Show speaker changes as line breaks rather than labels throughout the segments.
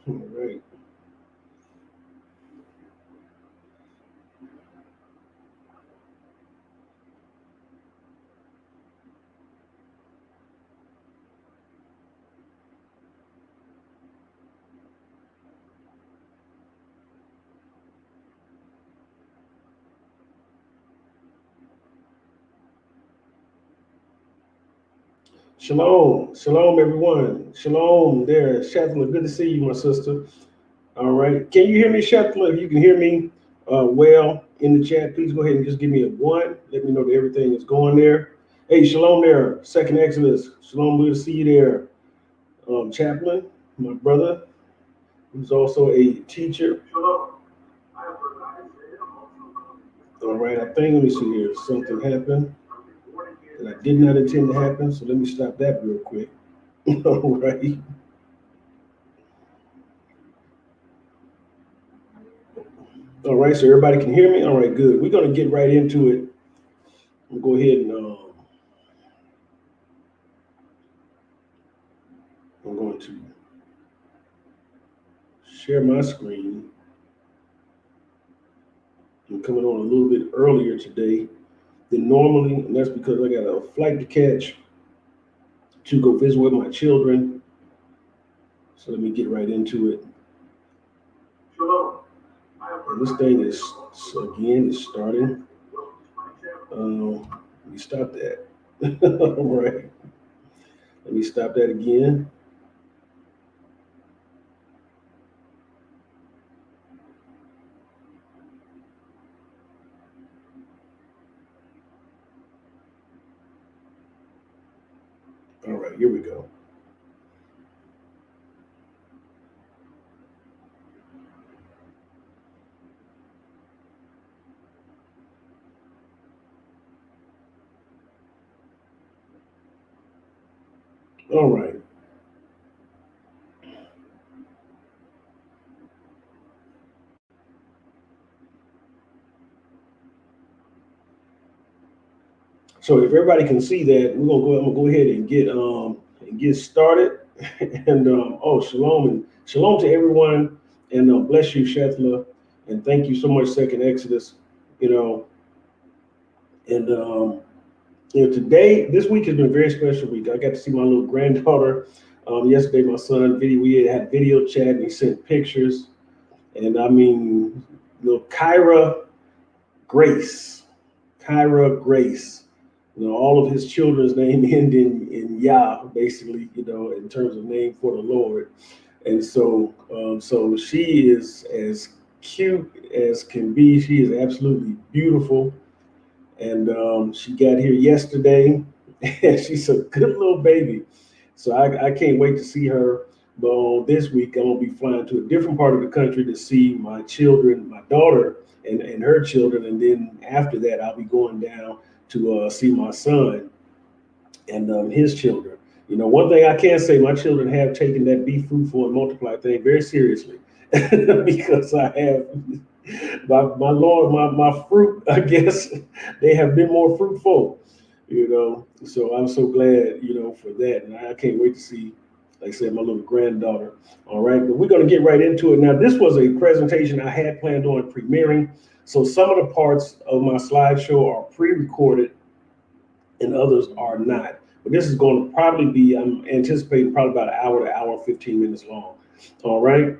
All right. Shalom. Shalom, everyone. Shalom there. Shatla, good to see you, my sister. All right. Can you hear me, Shatla? If you can hear me well in the chat, please go ahead and just give me a one. Let me know that everything is going there. Hey, shalom there. Second Exodus. Shalom, good to see you there. Chaplain, my brother, who's also a teacher. All right, I think, let me see here. Something happened that I did not intend to happen, so let me stop that real quick. All right. All right, so everybody can hear me? All right, good. We're going to get right into it. We'll go ahead and I'm going to share my screen. I'm coming on a little bit earlier today than normally, and that's because I got a flight to catch to go visit with my children. So let me get right into it. And this thing is, again, is starting. Let me stop that. All right. Let me stop that again. All right, here we go. All right. So if everybody can see that, we're gonna go. I'm gonna go ahead and get started. And oh, shalom to everyone, and bless you, Shetla, and thank you so much, Second Exodus. You know, and today, this week has been a very special week. I got to see my little granddaughter yesterday. My son, we had video chat, and he sent pictures, and I mean, little Grace, Kyra Grace. All of his children's name end in Yah, basically, in terms of name for the Lord. And so she is as cute as can be. She is absolutely beautiful. And she got here yesterday, and she's a good little baby. So I can't wait to see her. But this week, I'm going to be flying to a different part of the country to see my children, my daughter, and her children. And then after that, I'll be going down to see my son and his children. One thing I can say, my children have taken that be fruitful and multiply thing very seriously because I have my Lord, my fruit, I guess they have been more fruitful. So I'm so glad, for that. And I can't wait to see, like I said, my little granddaughter. All right, but we're going to get right into it. Now, this was a presentation I had planned on premiering. So some of the parts of my slideshow are pre-recorded and others are not. But this is going to probably be, I'm anticipating probably about an hour to hour, 15 minutes long. All right.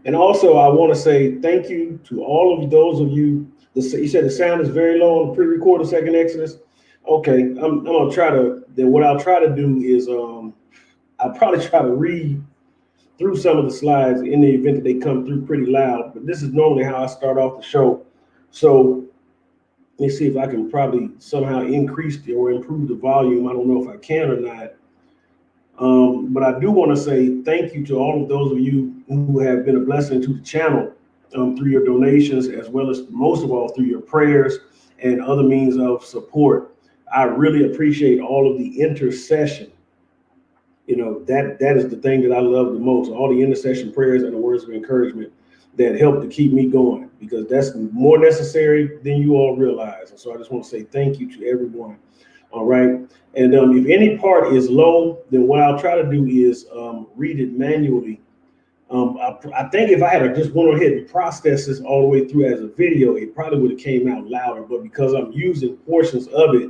And also, I want to say thank you to all of those of you. You said the sound is very low on the pre-recorded Second Exodus. Okay, I'm gonna try to. Then what I'll try to do is I'll probably try to read through some of the slides in the event that they come through pretty loud. But this is normally how I start off the show. So let me see if I can probably somehow increase or improve the volume. I don't know if I can or not. But I do want to say thank you to all of those of you who have been a blessing to the channel through your donations, as well as most of all through your prayers and other means of support. I really appreciate all of the intercession. You know, that is the thing that I love the most, all the intercession prayers and the words of encouragement that help to keep me going, because that's more necessary than you all realize. And so I just want to say thank you to everyone. All right. And if any part is low, then what I'll try to do is read it manually. I think if I had just went ahead and processed this all the way through as a video, it probably would have came out louder. But because I'm using portions of it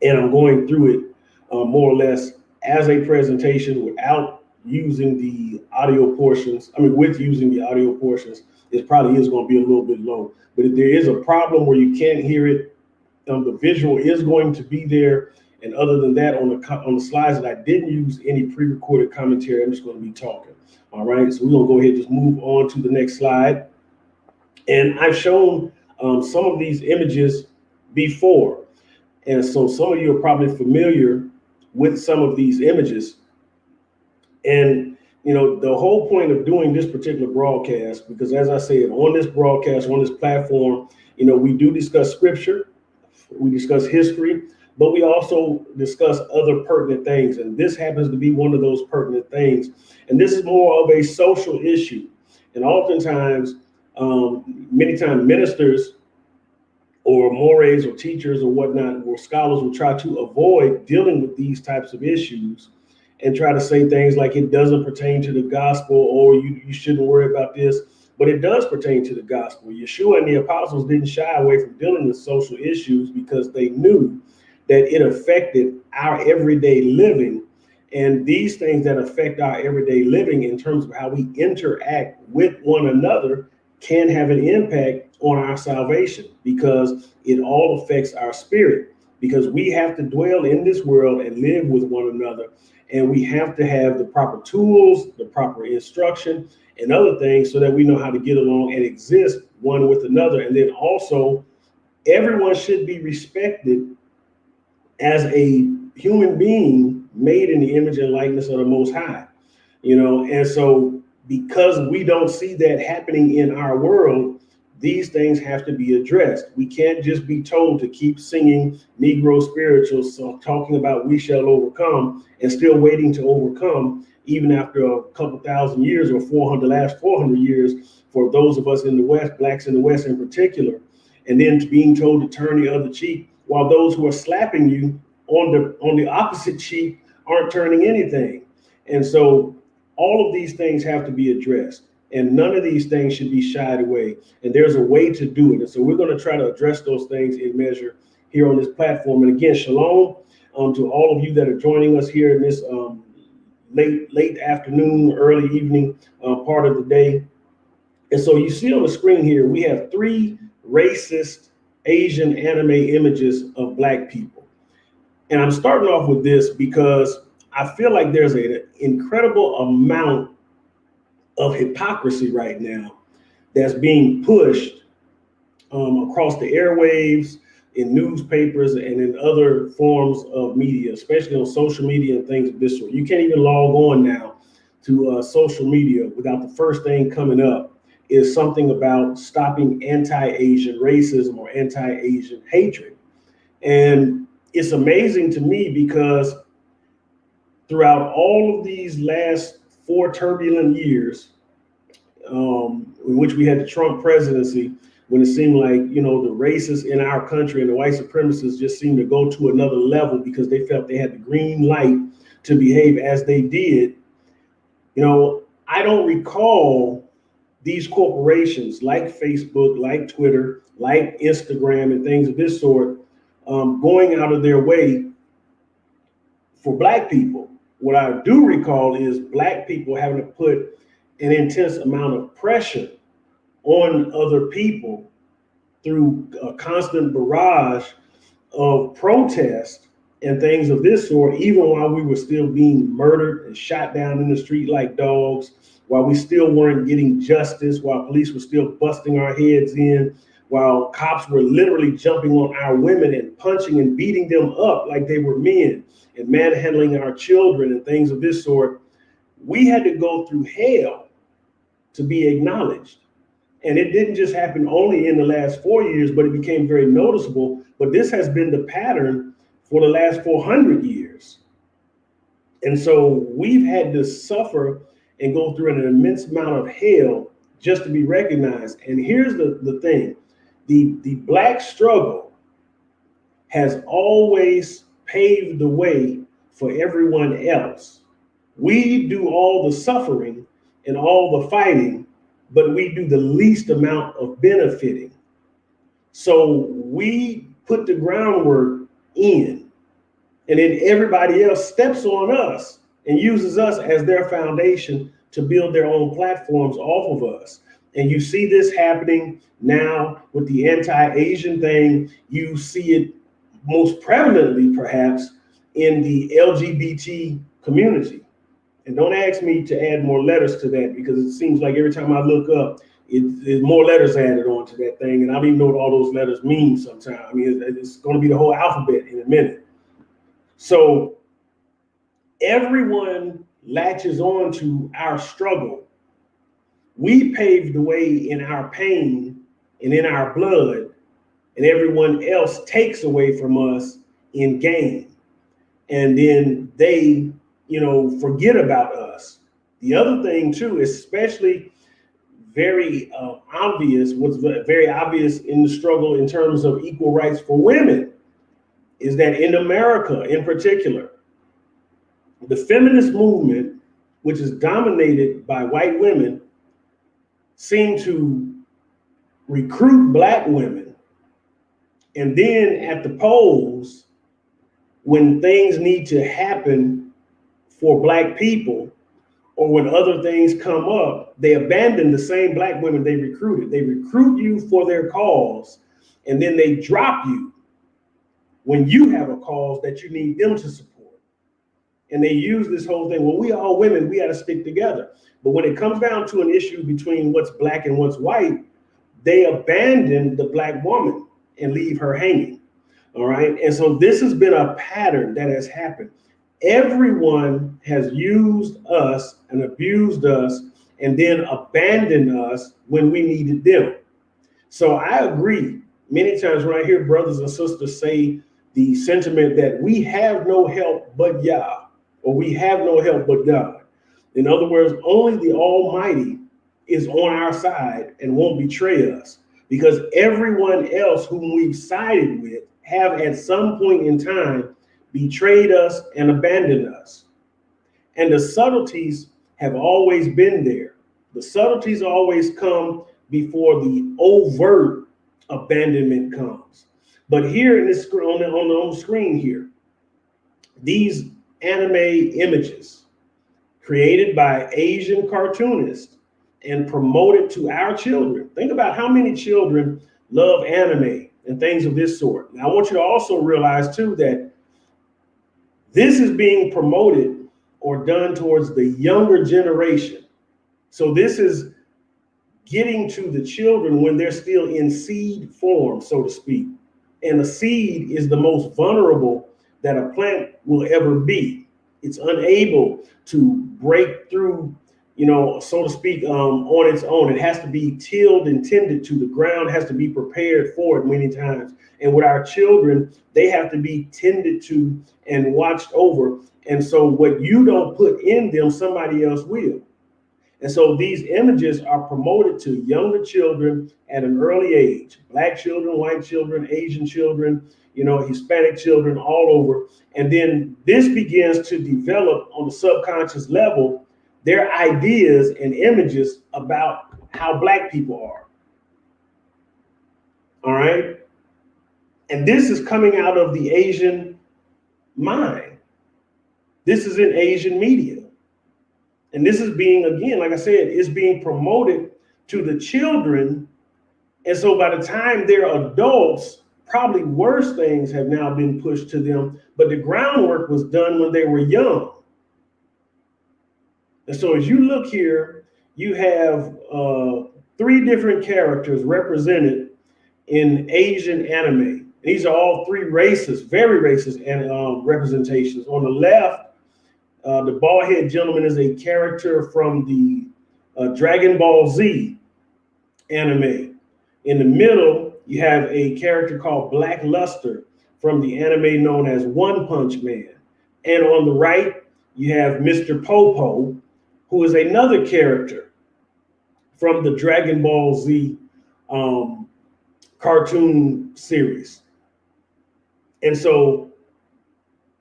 and I'm going through it more or less as a presentation without using the audio portions, with using the audio portions, it probably is going to be a little bit low. But if there is a problem where you can't hear it, the visual is going to be there. And other than that, on the slides that I didn't use any pre-recorded commentary, I'm just going to be talking. All right, so we're going to go ahead and just move on to the next slide. And I've shown some of these images before. And so some of you are probably familiar with some of these images. And, you know, the whole point of doing this particular broadcast, because as I said, on this broadcast, on this platform, you know, we do discuss scripture, we discuss history, but we also discuss other pertinent things. And this happens to be one of those pertinent things. And this is more of a social issue. And oftentimes, many times ministers or mores or teachers or whatnot, or scholars will try to avoid dealing with these types of issues and try to say things like it doesn't pertain to the gospel, or you shouldn't worry about this. But it does pertain to the gospel. Yeshua and the apostles didn't shy away from dealing with social issues because they knew that it affected our everyday living. And these things that affect our everyday living in terms of how we interact with one another can have an impact on our salvation, because it all affects our spirit, because we have to dwell in this world and live with one another. And we have to have the proper tools, the proper instruction, and other things so that we know how to get along and exist one with another. And then also, everyone should be respected as a human being made in the image and likeness of the Most High, you know. And so because we don't see that happening in our world, these things have to be addressed. We can't just be told to keep singing Negro spirituals, so talking about we shall overcome, and still waiting to overcome even after a couple thousand years, or the last 400 years for those of us in the West, blacks in the West in particular, and then being told to turn the other cheek, while those who are slapping you on the opposite cheek aren't turning anything. And so all of these things have to be addressed, and none of these things should be shied away. And there's a way to do it. And so we're going to try to address those things in measure here on this platform. And again, shalom to all of you that are joining us here in this late afternoon, early evening part of the day. And so you see on the screen here, we have 3 racist Asian anime images of Black people. And I'm starting off with this because I feel like there's an incredible amount of hypocrisy right now that's being pushed across the airwaves, in newspapers, and in other forms of media, especially on social media and things of this sort. You can't even log on now to social media without the first thing coming up is something about stopping anti-Asian racism or anti-Asian hatred. And it's amazing to me because throughout all of these last 4 turbulent years, in which we had the Trump presidency, when it seemed like, you know, the racists in our country and the white supremacists just seemed to go to another level because they felt they had the green light to behave as they did. You know, I don't recall these corporations like Facebook, like Twitter, like Instagram, and things of this sort going out of their way for black people. What I do recall is black people having to put an intense amount of pressure on other people through a constant barrage of protest and things of this sort, even while we were still being murdered and shot down in the street like dogs, while we still weren't getting justice, while police were still busting our heads in, while cops were literally jumping on our women and punching and beating them up like they were men and manhandling our children and things of this sort. We had to go through hell to be acknowledged. And it didn't just happen only in the last 4 years, but it became very noticeable. But this has been the pattern for the last 400 years. And so we've had to suffer and go through an immense amount of hell just to be recognized. And here's the thing. The black struggle has always paved the way for everyone else. We do all the suffering and all the fighting, but we do the least amount of benefiting. So we put the groundwork in, and then everybody else steps on us and uses us as their foundation to build their own platforms off of us. And you see this happening now with the anti-Asian thing. You see it most prevalently, perhaps, in the LGBT community. And don't ask me to add more letters to that, because it seems like every time I look up, there's more letters added onto that thing. And I don't even know what all those letters mean sometimes. I mean, it's going to be the whole alphabet in a minute. So everyone latches on to our struggle. We paved the way in our pain and in our blood, and everyone else takes away from us in gain. And then they, forget about us. The other thing too, especially very obvious, what's very obvious in the struggle in terms of equal rights for women, is that in America in particular, the feminist movement, which is dominated by white women, seem to recruit black women, and then at the polls, when things need to happen for black people, or when other things come up, they abandon the same black women they recruited. They recruit you for their cause, and then they drop you when you have a cause that you need them to support. And they use this whole thing, well, we all women, we got to stick together. But when it comes down to an issue between what's black and what's white, they abandon the black woman and leave her hanging. All right. And so this has been a pattern that has happened. Everyone has used us and abused us and then abandoned us when we needed them. So I agree. Many times when I hear brothers and sisters say the sentiment that we have no help but Yah, or we have no help but God. In other words, only the Almighty is on our side and won't betray us, because everyone else whom we've sided with have at some point in time betrayed us and abandoned us. And the subtleties have always been there. The subtleties always come before the overt abandonment comes. But here in this on the screen here, these anime images created by Asian cartoonists and promoted to our children. Think about how many children love anime and things of this sort. Now, I want you to also realize too that this is being promoted or done towards the younger generation. So this is getting to the children when they're still in seed form, so to speak. And a seed is the most vulnerable that a plant will ever be. It's unable to break through, so to speak, on its own. It has to be tilled and tended to. The ground has to be prepared for it many times. And with our children, they have to be tended to and watched over. And so what you don't put in them, somebody else will. And so these images are promoted to younger children at an early age, black children, white children, Asian children, Hispanic children, all over. And then this begins to develop on the subconscious level their ideas and images about how black people are. All right. And this is coming out of the Asian mind. This is in Asian media. And this is being, again, like I said, it's being promoted to the children. And so by the time they're adults, probably worse things have now been pushed to them. But the groundwork was done when they were young. And so as you look here, you have 3 different characters represented in Asian anime. These are all 3 races, very racist and representations. On the left, the bald-headed gentleman is a character from the Dragon Ball Z anime. In the middle, you have a character called Black Luster from the anime known as One Punch Man. And on the right, you have Mr. Popo, who is another character from the Dragon Ball Z cartoon series. And so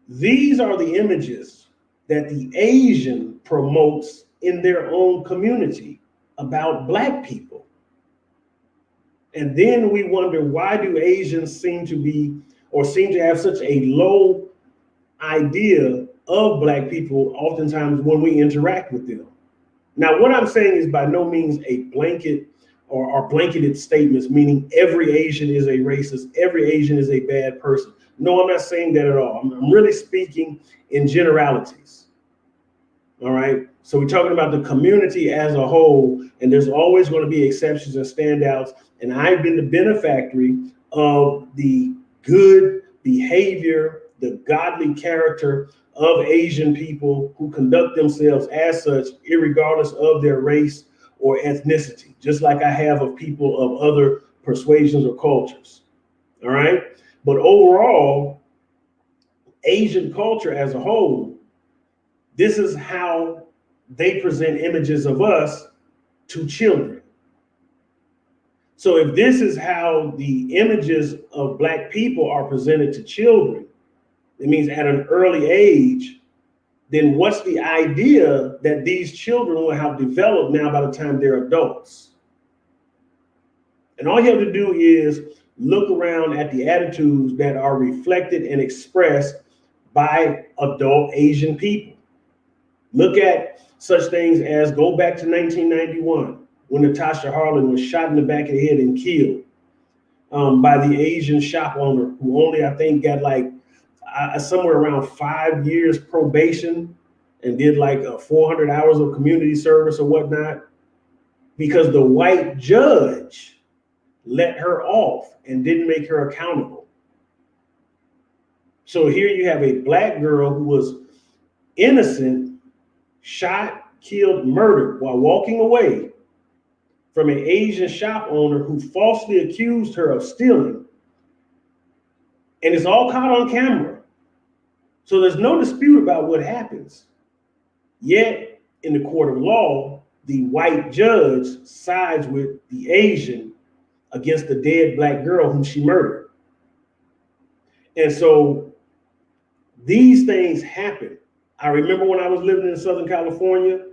these are the images that the Asian promotes in their own community about Black people. And then we wonder, why do Asians seem to have such a low idea of Black people oftentimes when we interact with them? Now, what I'm saying is by no means a blanket or blanketed statements, meaning every Asian is a racist, every Asian is a bad person. No, I'm not saying that at all. I'm really speaking in generalities. All right. So we're talking about the community as a whole, and there's always going to be exceptions and standouts. And I've been the benefactor of the good behavior, the godly character of Asian people who conduct themselves as such, irregardless of their race or ethnicity, just like I have of people of other persuasions or cultures. All right. But overall, Asian culture as a whole, this is how they present images of us to children. So if this is how the images of Black people are presented to children, it means at an early age, then what's the idea that these children will have developed now by the time they're adults? And all you have to do is look around at the attitudes that are reflected and expressed by adult Asian people. Look at such things as, go back to 1991, when Natasha Harlan was shot in the back of the head and killed by the Asian shop owner, who only, I think, got like somewhere around 5 years probation and did like 400 hours of community service or whatnot, because the white judge let her off and didn't make her accountable. So here you have a Black girl who was innocent, shot, killed, murdered while walking away from an Asian shop owner who falsely accused her of stealing. And it's all caught on camera. So there's no dispute about what happens. Yet, in the court of law, the white judge sides with the Asian against the dead Black girl whom she murdered. And so these things happen. I remember when I was living in Southern California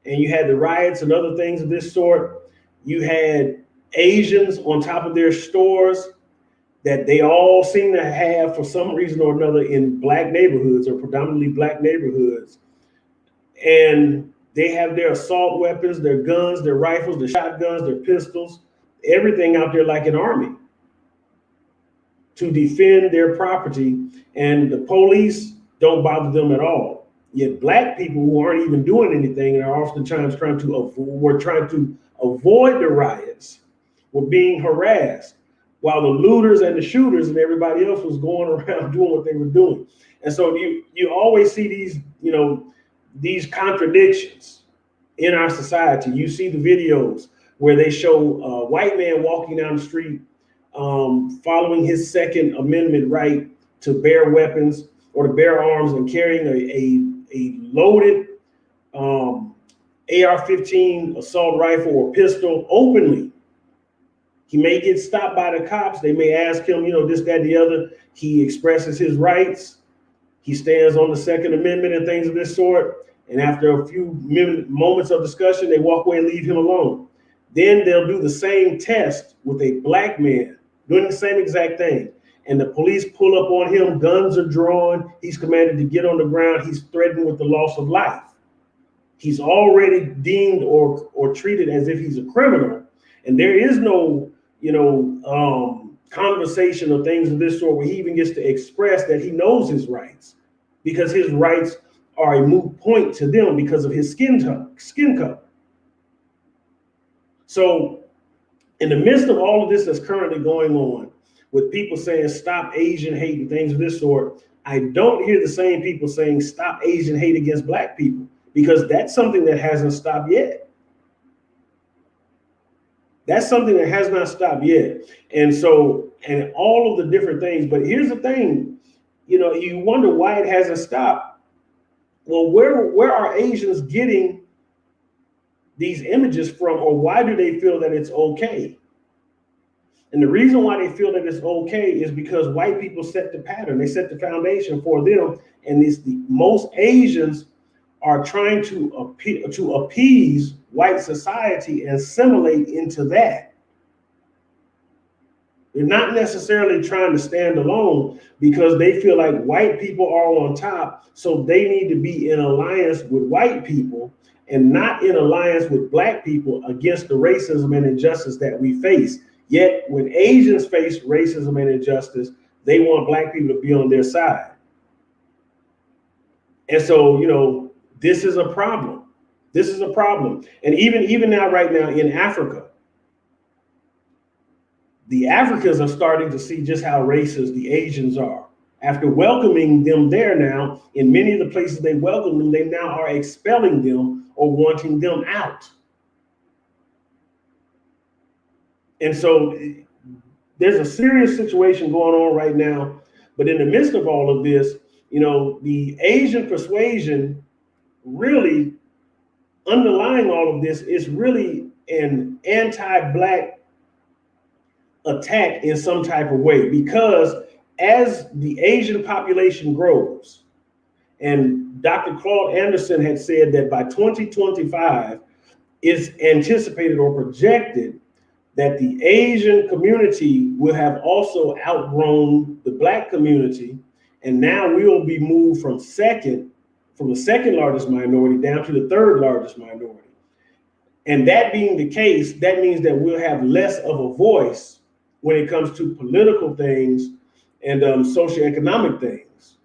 and you had the riots and other things of this sort, you had Asians on top of their stores that they all seem to have, for some reason or another, in Black neighborhoods or predominantly Black neighborhoods. And they have their assault weapons, their guns, their rifles, their shotguns, their pistols, everything out there like an army to defend their property. And the police don't bother them at all. Yet Black people who aren't even doing anything and are oftentimes trying to avoid the riots were being harassed, while the looters and the shooters and everybody else was going around doing what they were doing. And so you always see these contradictions in our society. You see the videos where they show a white man walking down the street, following his Second Amendment right to bear weapons or to bear arms, and carrying a loaded AR-15 assault rifle or pistol openly. He may get stopped by the cops. They may ask him, this, that, the other. He expresses his rights. He stands on the Second Amendment and things of this sort. And after a few moments of discussion, they walk away and leave him alone. Then they'll do the same test with a Black man doing the same exact thing. and the police pull up on him, guns are drawn, he's commanded to get on the ground, he's threatened with the loss of life. He's already deemed or treated as if he's a criminal, and there is no, conversation or things of this sort where he even gets to express that he knows his rights, because his rights are a moot point to them because of his skin color. So in the midst of all of this that's currently going on, with people saying stop Asian hate and things of this sort, I don't hear the same people saying stop Asian hate against Black people, because that's something that hasn't stopped yet. That's something that has not stopped yet. And so, and all of the different things, but here's the thing, you wonder why it hasn't stopped. Well, where are Asians getting these images from, or why do they feel that it's okay? And the reason why they feel that it's okay is because white people set the pattern, they set the foundation for them, and most Asians are trying to appease white society and assimilate into that. They're not necessarily trying to stand alone, because they feel like white people are on top, so they need to be in alliance with white people and not in alliance with Black people against the racism and injustice that we face. Yet when Asians face racism and injustice, they want Black people to be on their side. And so, this is a problem. This is a problem. And even now, right now in Africa, the Africans are starting to see just how racist the Asians are. After welcoming them there now, in many of the places they welcome them, they now are expelling them or wanting them out. And so there's a serious situation going on right now. But in the midst of all of this, the Asian persuasion, really underlying all of this, is really an anti-Black attack in some type of way, because as the Asian population grows, and Dr. Claude Anderson had said that by 2025, it's anticipated or projected that the Asian community will have also outgrown the Black community, and now we will be moved from the second largest minority down to the third largest minority. And that being the case, that means that we'll have less of a voice when it comes to political things and socioeconomic things.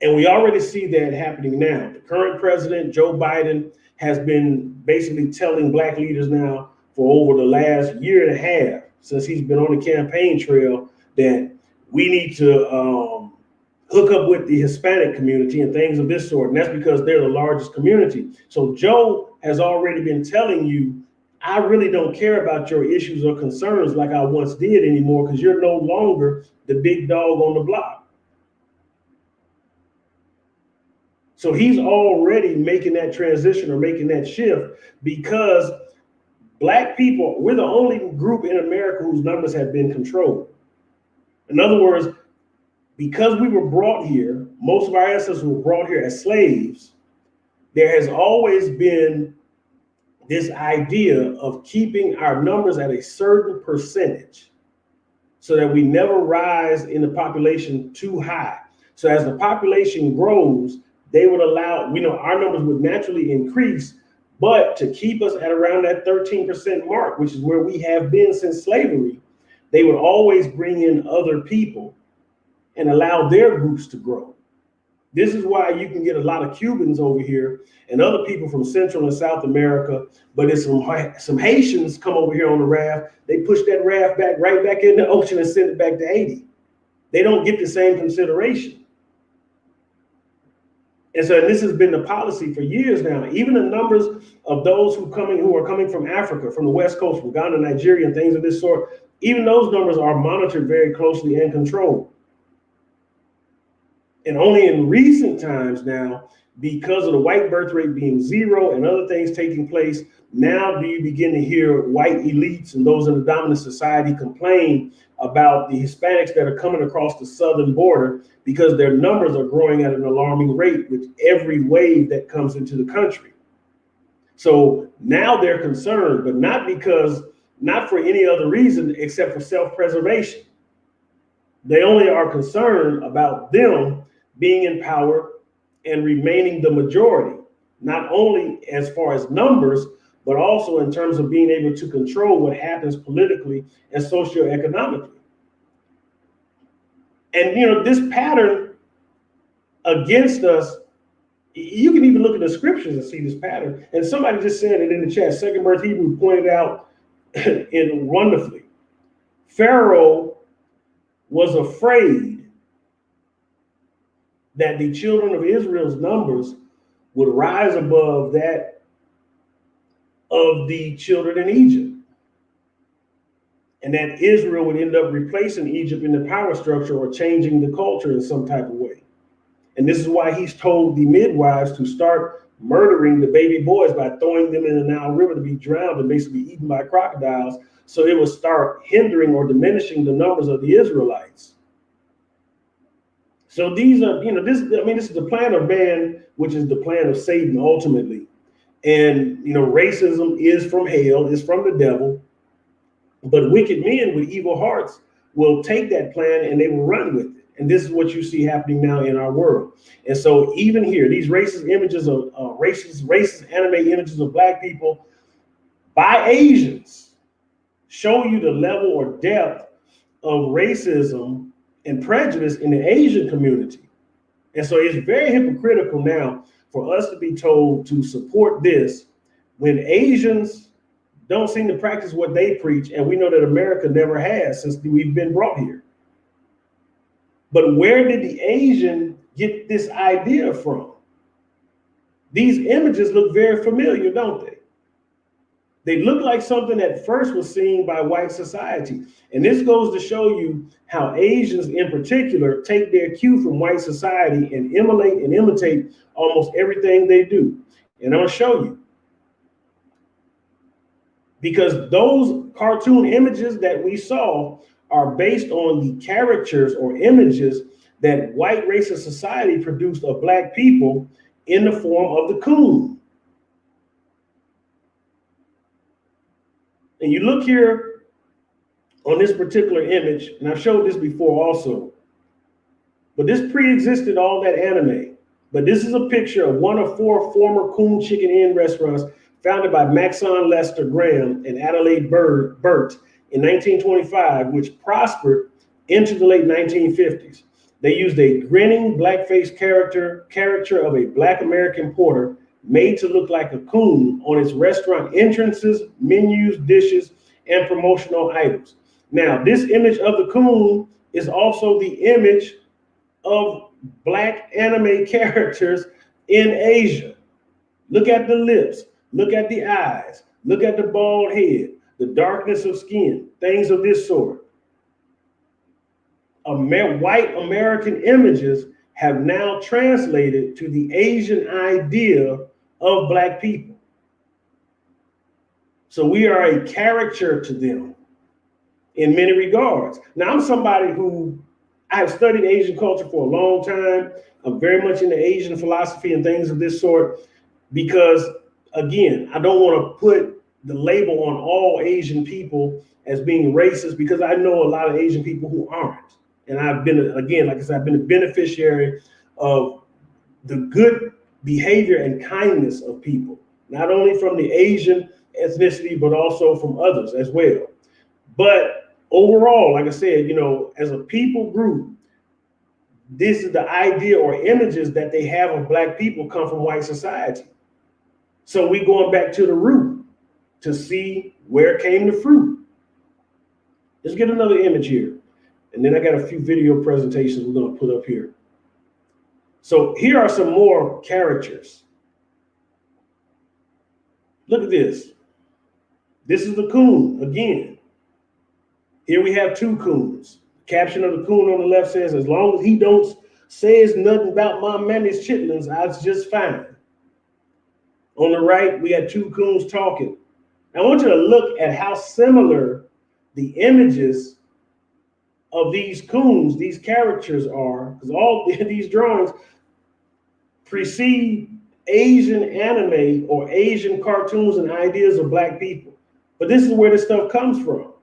And we already see that happening now. The current president, Joe Biden, has been basically telling Black leaders now for over the last year and a half, since he's been on the campaign trail, that we need to hook up with the Hispanic community and things of this sort. And that's because they're the largest community. So Joe has already been telling you, I really don't care about your issues or concerns like I once did anymore, because you're no longer the big dog on the block. So he's already making that transition or making that shift, because Black people, we're the only group in America whose numbers have been controlled. In other words, because we were brought here, most of our ancestors were brought here as slaves, there has always been this idea of keeping our numbers at a certain percentage so that we never rise in the population too high. So as the population grows, they would allow, our numbers would naturally increase, but to keep us at around that 13% mark, which is where we have been since slavery, they would always bring in other people and allow their groups to grow. This is why you can get a lot of Cubans over here and other people from Central and South America, but it's some Haitians come over here on the raft. They push that raft right back in the ocean and send it back to Haiti. They don't get the same consideration. And so this has been the policy for years now. Even the numbers of those who are coming from Africa, from the West Coast, from Ghana, Nigeria, and things of this sort, even those numbers are monitored very closely and controlled. And only in recent times now, because of the white birth rate being zero and other things taking place, now do you begin to hear white elites and those in the dominant society complain about the Hispanics that are coming across the southern border, because their numbers are growing at an alarming rate with every wave that comes into the country. So now they're concerned, but not for any other reason except for self-preservation. They only are concerned about them being in power and remaining the majority, not only as far as numbers, but also in terms of being able to control what happens politically and socioeconomically. And this pattern against us, you can even look at the scriptures and see this pattern. And somebody just said it in the chat. Second Birth Hebrew pointed out it wonderfully. Pharaoh was afraid that the children of Israel's numbers would rise above that of the children in Egypt, and that Israel would end up replacing Egypt in the power structure or changing the culture in some type of way. And this is why he's told the midwives to start murdering the baby boys by throwing them in the Nile River to be drowned and basically eaten by crocodiles, so it would start hindering or diminishing the numbers of the Israelites. So these are, this is the plan of man, which is the plan of Satan ultimately. And, racism is from hell, is from the devil. But wicked men with evil hearts will take that plan and they will run with it. And this is what you see happening now in our world. And so even here, these racist images of racist anime images of Black people by Asians show you the level or depth of racism and prejudice in the Asian community. And so it's very hypocritical now for us to be told to support this when Asians don't seem to practice what they preach, and we know that America never has since we've been brought here. But where did the Asian get this idea from? These images look very familiar, don't they? They look like something that first was seen by white society. And this goes to show you how Asians in particular take their cue from white society and emulate and imitate almost everything they do. And I'm gonna show you. Because those cartoon images that we saw are based on the caricatures or images that white racist society produced of Black people in the form of the coon. And you look here on this particular image, and I've showed this before also, but this pre-existed all that anime. But this is a picture of one of 4 former Coon Chicken Inn restaurants founded by Maxon Lester Graham and Adelaide Burt in 1925, which prospered into the late 1950s. They used a grinning blackface caricature of a Black American porter made to look like a coon on its restaurant entrances, menus, dishes, and promotional items. Now, this image of the coon is also the image of Black anime characters in Asia. Look at the lips, look at the eyes, look at the bald head, the darkness of skin, things of this sort. White American images have now translated to the Asian idea of Black people. So we are a caricature to them in many regards. Now, I'm somebody who I have studied Asian culture for a long time. I'm very much into Asian philosophy and things of this sort because, again, I don't want to put the label on all Asian people as being racist because I know a lot of Asian people who aren't. And I've been, again, like I said, I've been a beneficiary of the good behavior and kindness of people, not only from the Asian ethnicity, but also from others as well. But overall, like I said, as a people group, this is the idea or images that they have of Black people come from white society. So we going back to the root to see where came the fruit. Let's get another image here. And then I got a few video presentations we're going to put up here. So here are some more characters. Look at this. This is the coon again. Here we have 2 coons. Caption of the coon on the left says, as long as he don't says nothing about my mammy's chitlins, I was just fine. On the right, we had 2 coons talking. I want you to look at how similar the images of these coons, these characters are, because all these drawings precede Asian anime or Asian cartoons and ideas of Black people. But this is where this stuff comes from.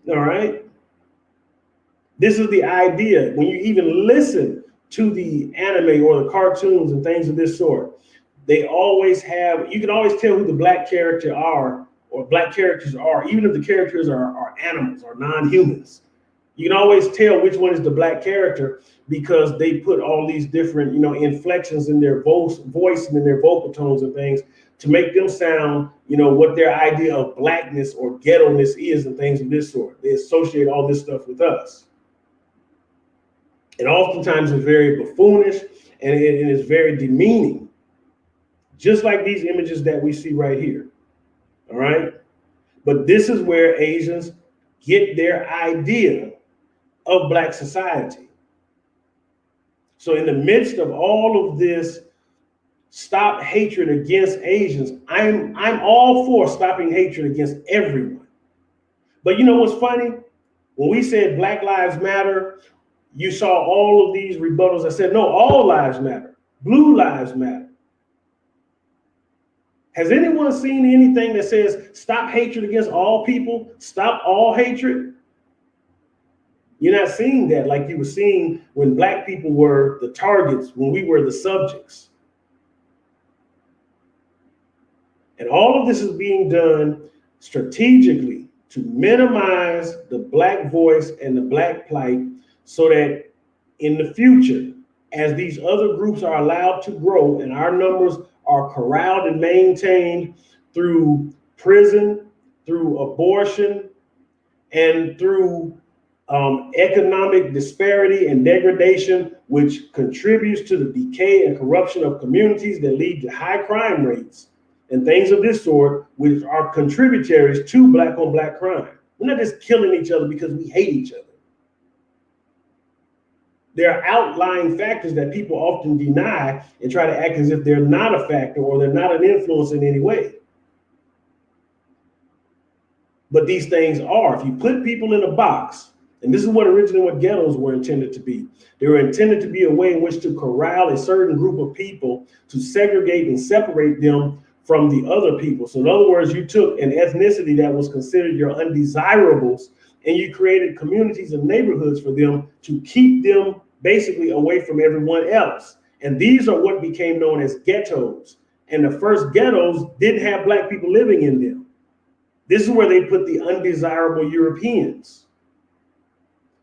All right. This is the idea. When you even listen to the anime or the cartoons and things of this sort, they always have, you can always tell who the black character are or black characters are, even if the characters are animals or non-humans. You can always tell which one is the black character because they put all these different, inflections in their voice and in their vocal tones and things to make them sound, what their idea of blackness or ghetto-ness is and things of this sort. They associate all this stuff with us. And oftentimes it's very buffoonish and it is very demeaning, just like these images that we see right here. All right. But this is where Asians get their idea of black society. So in the midst of all of this stop hatred against Asians, I'm all for stopping hatred against everyone. But you know what's funny? When we said Black Lives Matter, you saw all of these rebuttals. I said, no, all lives matter. Blue lives matter. Has anyone seen anything that says stop hatred against all people, stop all hatred? You're not seeing that like you were seeing when black people were the targets, when we were the subjects. And all of this is being done strategically to minimize the black voice and the black plight so that in the future, as these other groups are allowed to grow and our numbers are corralled and maintained through prison, through abortion, and through economic disparity and degradation, which contributes to the decay and corruption of communities that lead to high crime rates and things of this sort, which are contributaries to black on black crime. We're not just killing each other because we hate each other. There are outlying factors that people often deny and try to act as if they're not a factor or they're not an influence in any way. But these things are. If you put people in a box, and this is what ghettos were intended to be. They were intended to be a way in which to corral a certain group of people to segregate and separate them from the other people. So in other words, you took an ethnicity that was considered your undesirables and you created communities and neighborhoods for them to keep them basically away from everyone else. And these are what became known as ghettos. And the first ghettos didn't have black people living in them. This is where they put the undesirable Europeans.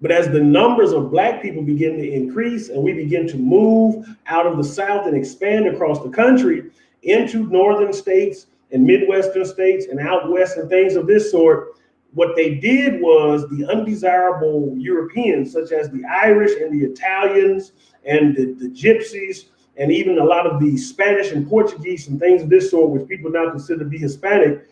But as the numbers of black people begin to increase and we begin to move out of the South and expand across the country into northern states and Midwestern states and out west and things of this sort, what they did was the undesirable Europeans, such as the Irish and the Italians and the Gypsies, and even a lot of the Spanish and Portuguese and things of this sort, which people now consider to be Hispanic,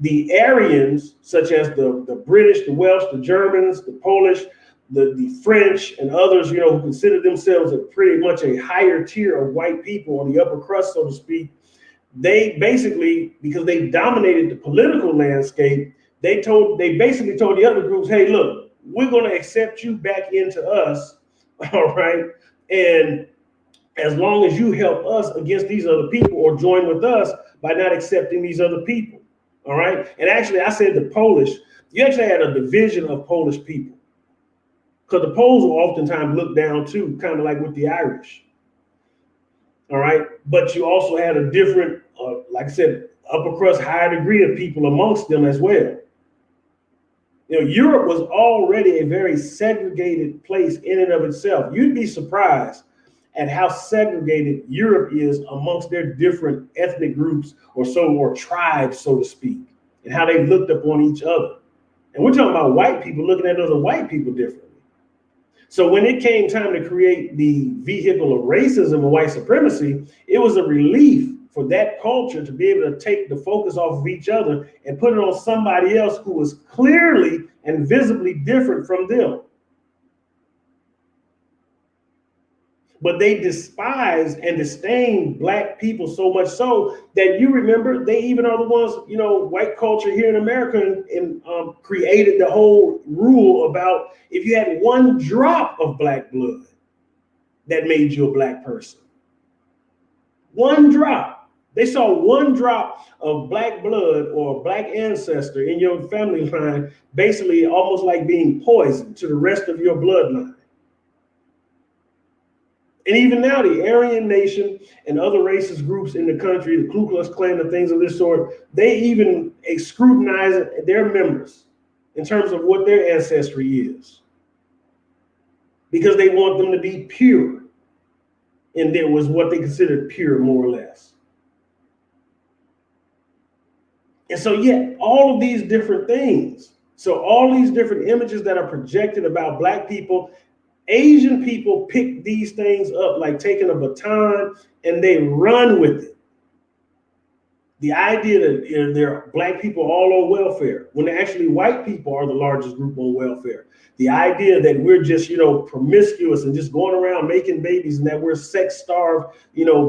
the Aryans, such as the British, the Welsh, the Germans, the Polish, the French, and others, who consider themselves pretty much a higher tier of white people on the upper crust, so to speak, they basically, because they dominated the political landscape, they basically told the other groups, hey, look, we're going to accept you back into us, all right? And as long as you help us against these other people or join with us by not accepting these other people, all right? And actually, I said the Polish, you actually had a division of Polish people because the Poles were oftentimes looked down too, kind of like with the Irish, all right? But you also had a different, like I said, upper crust, higher degree of people amongst them as well. Europe was already a very segregated place in and of itself. You'd be surprised at how segregated Europe is amongst their different ethnic groups or tribes, so to speak, and how they looked upon each other. And we're talking about white people looking at other white people differently. So when it came time to create the vehicle of racism and white supremacy, it was a relief for that culture to be able to take the focus off of each other and put it on somebody else who was clearly and visibly different from them. But they despise and disdain black people so much so that you remember they even are the ones, white culture here in America created the whole rule about if you had one drop of black blood, that made you a black person. One drop. They saw one drop of black blood or black ancestor in your family line, basically almost like being poison to the rest of your bloodline. And even now, the Aryan Nation and other racist groups in the country, the Ku Klux Klan and things of this sort, they even scrutinize their members in terms of what their ancestry is, because they want them to be pure. And there was what they considered pure, more or less. And so, yeah, all of these different things. So all these different images that are projected about black people, Asian people pick these things up like taking a baton and they run with it. The idea that there are black people all on welfare, when actually white people are the largest group on welfare. The idea that we're just, promiscuous and just going around making babies and that we're sex-starved,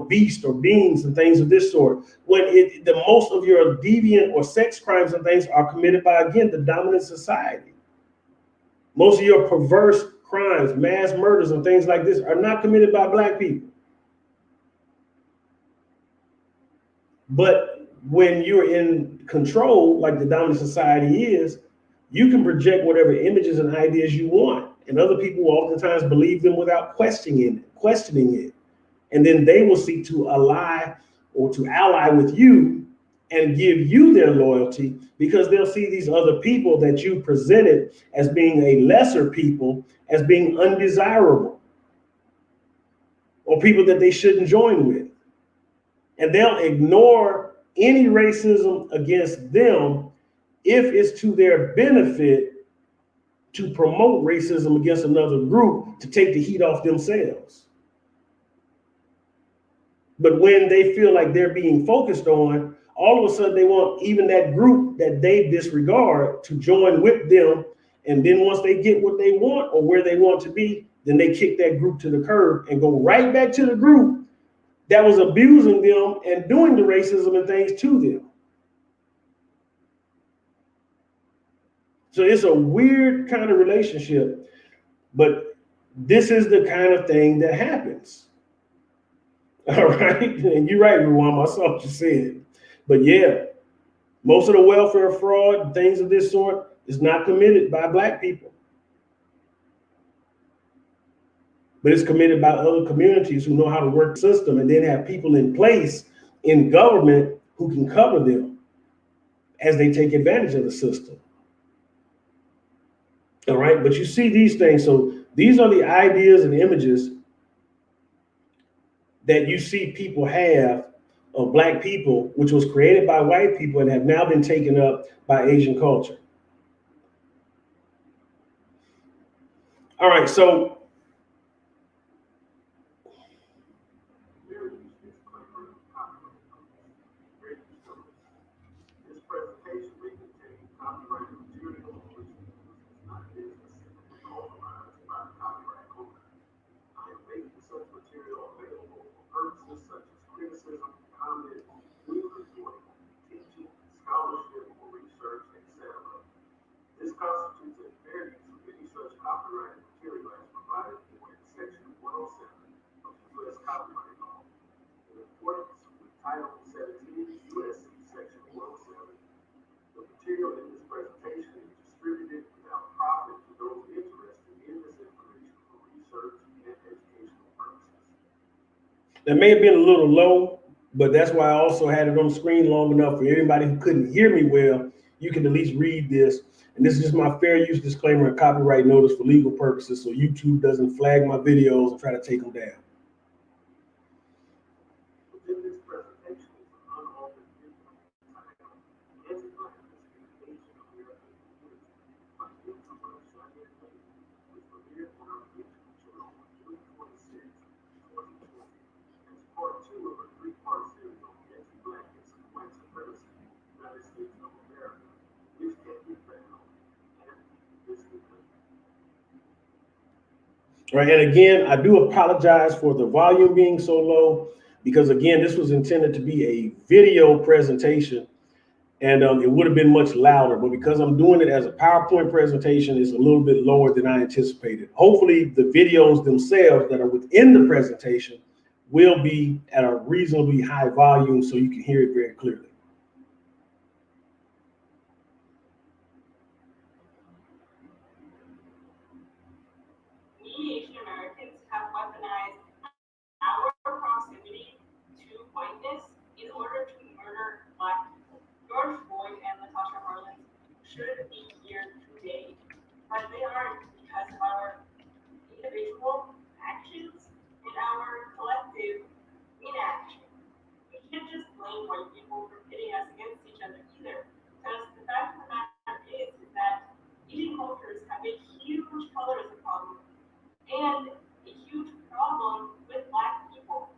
beasts or beings and things of this sort. When the most of your deviant or sex crimes and things are committed by, again, the dominant society. Most of your perverse crimes, mass murders and things like this are not committed by black people. But when you're in control, like the dominant society is, you can project whatever images and ideas you want. And other people will oftentimes believe them without questioning it. And then they will seek to ally with you and give you their loyalty, because they'll see these other people that you presented as being a lesser people as being undesirable or people that they shouldn't join with. And they'll ignore any racism against them if it's to their benefit to promote racism against another group to take the heat off themselves. But when they feel like they're being focused on, all of a sudden they want even that group that they disregard to join with them. And then once they get what they want or where they want to be, then they kick that group to the curb and go right back to the group that was abusing them and doing the racism and things to them. So it's a weird kind of relationship, but this is the kind of thing that happens. All right, and you're right, Ruam, I saw what you said. But yeah, most of the welfare fraud and things of this sort is not committed by black people. But it's committed by other communities who know how to work the system and then have people in place in government who can cover them as they take advantage of the system. All right, but you see these things. So these are the ideas and images that you see people have of black people, which was created by white people and have now been taken up by Asian culture. All right, so that may have been a little low, but that's why I also had it on the screen long enough for anybody who couldn't hear me well, you can at least read this. And this is just my fair use disclaimer and copyright notice for legal purposes, so YouTube doesn't flag my videos and try to take them down. Right, and again, I do apologize for the volume being so low, because again, this was intended to be a video presentation, and it would have been much louder, but because I'm doing it as a PowerPoint presentation, it's a little bit lower than I anticipated. Hopefully the videos themselves that are within the presentation will be at a reasonably high volume so you can hear it very clearly.
We Asian Americans have weaponized our proximity to whiteness in order to murder Black people. George Floyd and Natasha Harlan should be here today, but they aren't because of our individual actions and our collective inaction. We can't just blame white people for pitting us against each other either, because the fact of the matter is that Asian cultures have a huge colorism problem and a huge problem with Black people.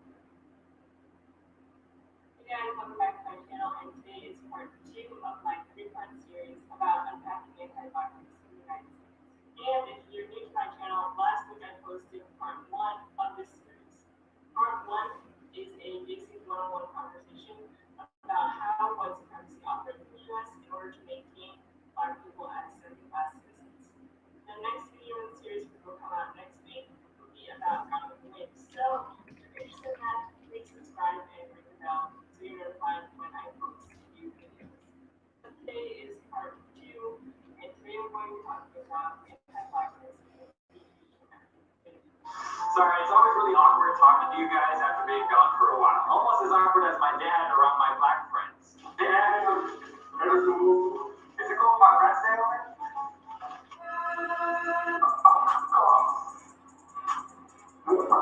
Hey guys, welcome back to my channel, and today is part 2 of my 3-part series about unpacking anti-Blackness in the United States. And if you're new to my channel, last week I posted part 1 of this series. Part 1 is a basic one-on-one conversation about how white supremacy operates in the US in order to maintain Black people as second-class citizens. The next video in the series, which will come out next week, will be about how to win. So, if you're interested in that, please subscribe and ring the bell so you're notified when I post new videos. Today is part 2, and today we're going to be talking about anti-Blackness in the Asian American community. Sorry, it's always really awkward talking to you guys after being gone for a while. Almost as awkward as my dad around my Black friends. Dad, is it called my rat sale?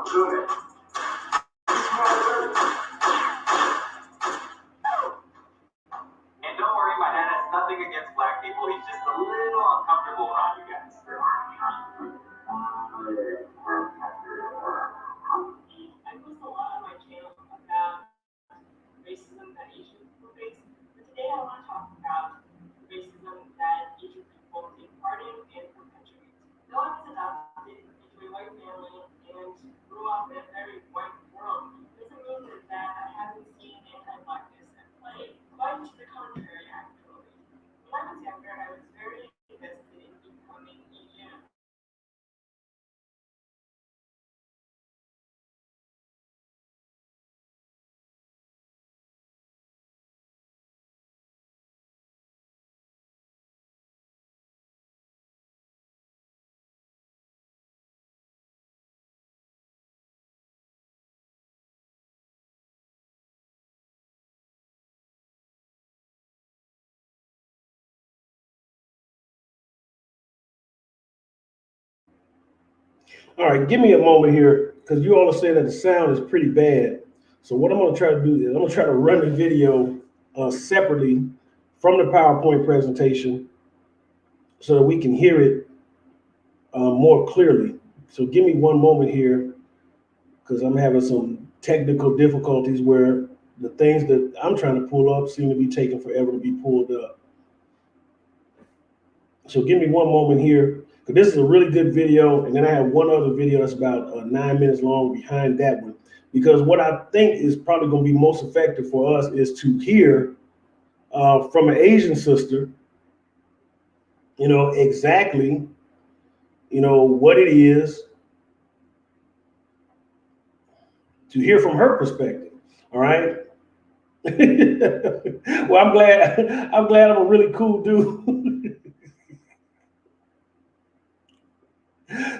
Good. And don't worry, my dad has nothing against Black people. He's just a little uncomfortable around you guys. I post a lot on my channel about racism that Asian people face, but today I want to talk about racism that Asian people take part in and perpetuate. Though I was adopted into a white family and grew up in a very white world, doesn't mean that I haven't seen anti-Blackness at play. Quite to the contrary, actually. When I was younger, I was very invested in becoming Asian.
All right, give me a moment here because you all are saying that the sound is pretty bad. So what I'm going to try to do is I'm going to try to run the video separately from the PowerPoint presentation so that we can hear it more clearly. So give me one moment here because I'm having some technical difficulties where the things that I'm trying to pull up seem to be taking forever to be pulled up. So give me one moment here. This is a really good video, and then I have one other video that's about 9 minutes long behind that one. Because what I think is probably going to be most effective for us is to hear from an Asian sister, exactly, what it is, to hear from her perspective. All right. Well, I'm glad. I'm a really cool dude.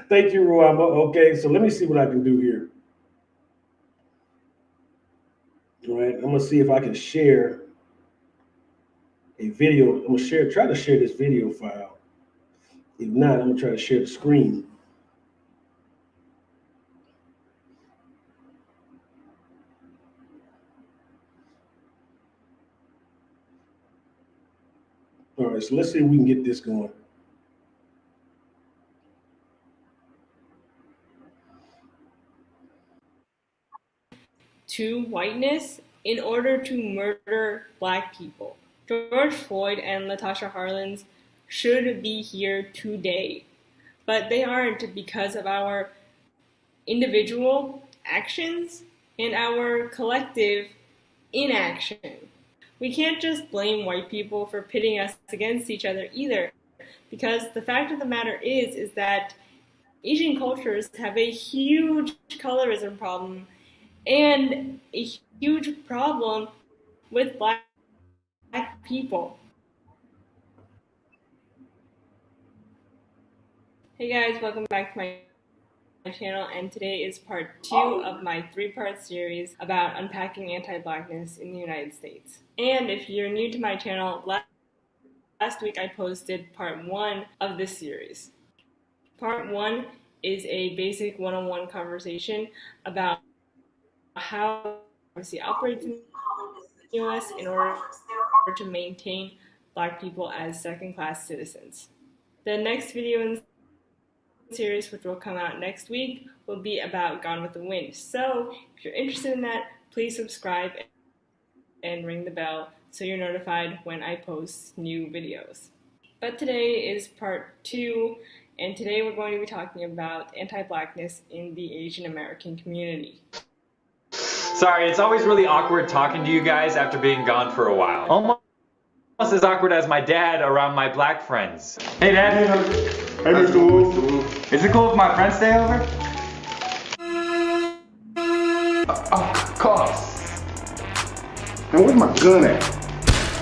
Thank you, Ruama. Okay, so let me see what I can do here. All right, I'm gonna see if I can share a video. I'm gonna try to share this video file. If not, I'm gonna try to share the screen. All right, so let's see if we can get this going.
To whiteness in order to murder Black people. George Floyd and Natasha Harlan should be here today, but they aren't because of our individual actions and our collective inaction. We can't just blame white people for pitting us against each other either, because the fact of the matter is that Asian cultures have a huge colorism problem and a huge problem with Black people. Hey guys, welcome back to my channel, and today is part 2 of my 3-part series about unpacking anti-Blackness in the United States. And if you're new to my channel, last week I posted part 1 of this series. Part 1 is a basic one-on-one conversation about how democracy operates in the US in order to maintain Black people as second-class citizens. The next video in the series, which will come out next week, will be about Gone with the Wind. So if you're interested in that, please subscribe and ring the bell so you're notified when I post new videos. But today is part 2, and today we're going to be talking about anti-Blackness in the Asian American community.
Sorry, it's always really awkward talking to you guys after being gone for a while. Almost as awkward as my dad around my Black friends. Hey Dad.
Hey Mr. Wu.
Is it cool if my friends stay over?
Of course. Now where's my gun at?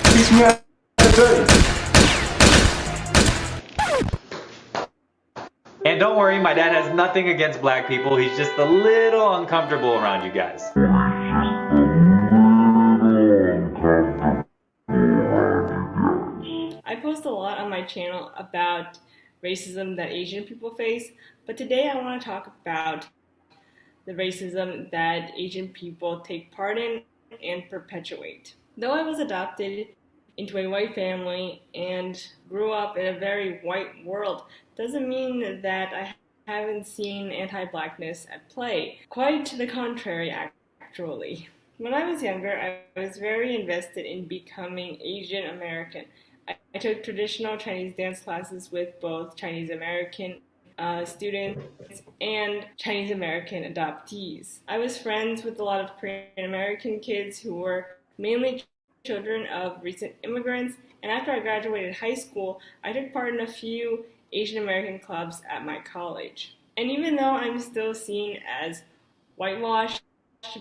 Teach me how to dirty.
And don't worry, my dad has nothing against Black people. He's just a little uncomfortable around you guys.
I post a lot on my channel about racism that Asian people face, but today I want to talk about the racism that Asian people take part in and perpetuate. Though I was adopted into a white family and grew up in a very white world, doesn't mean that I haven't seen anti-Blackness at play. Quite to the contrary, actually. When I was younger, I was very invested in becoming Asian American. I took traditional Chinese dance classes with both Chinese American students and Chinese American adoptees. I was friends with a lot of Korean American kids who were mainly children of recent immigrants, and after I graduated high school, I took part in a few Asian American clubs at my college. And even though I'm still seen as whitewashed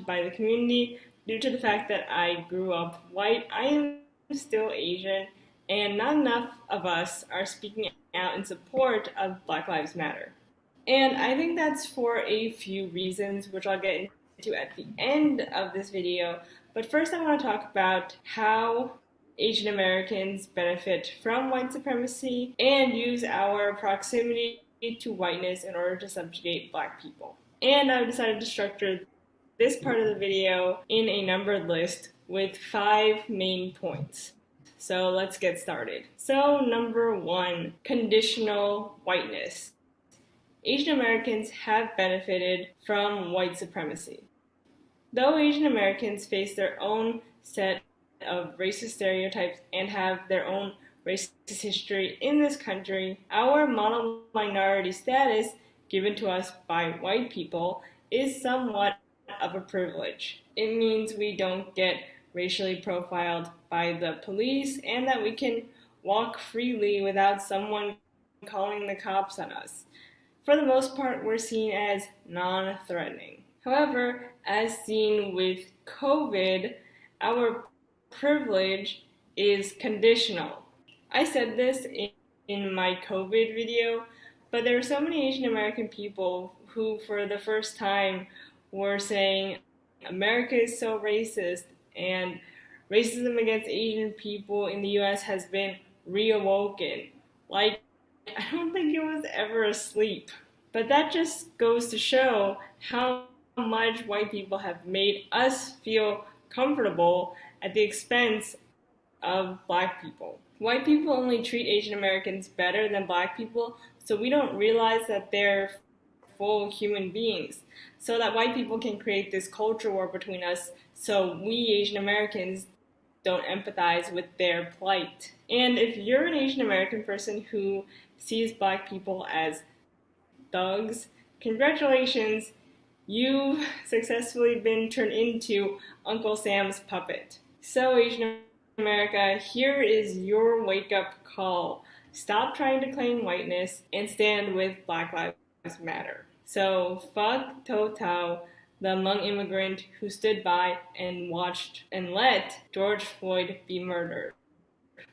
by the community due to the fact that I grew up white, I am still Asian, and not enough of us are speaking out in support of Black Lives Matter. And I think that's for a few reasons, which I'll get into at the end of this video. But first I want to talk about how Asian Americans benefit from white supremacy and use our proximity to whiteness in order to subjugate Black people. And I've decided to structure this part of the video in a numbered list with 5 main points. So let's get started. So number 1, conditional whiteness. Asian Americans have benefited from white supremacy. Though Asian Americans face their own set of racist stereotypes and have their own racist history in this country, our model minority status given to us by white people is somewhat of a privilege. It means we don't get racially profiled by the police and that we can walk freely without someone calling the cops on us. For the most part, we're seen as non-threatening. However, as seen with COVID, our privilege is conditional. I said this in my COVID video, but there are so many Asian American people who for the first time were saying America is so racist and racism against Asian people in the US has been reawoken. Like, I don't think it was ever asleep. But that just goes to show how much white people have made us feel comfortable at the expense of Black people. White people only treat Asian Americans better than Black people, so we don't realize that they're full human beings. So that white people can create this culture war between us, so we Asian Americans don't empathize with their plight. And if you're an Asian American person who sees Black people as thugs, congratulations, you've successfully been turned into Uncle Sam's puppet. So Asian America, here is your wake-up call. Stop trying to claim whiteness and stand with Black Lives Matter. So fuck Toto,
the Hmong immigrant who stood by and watched and let George Floyd be murdered,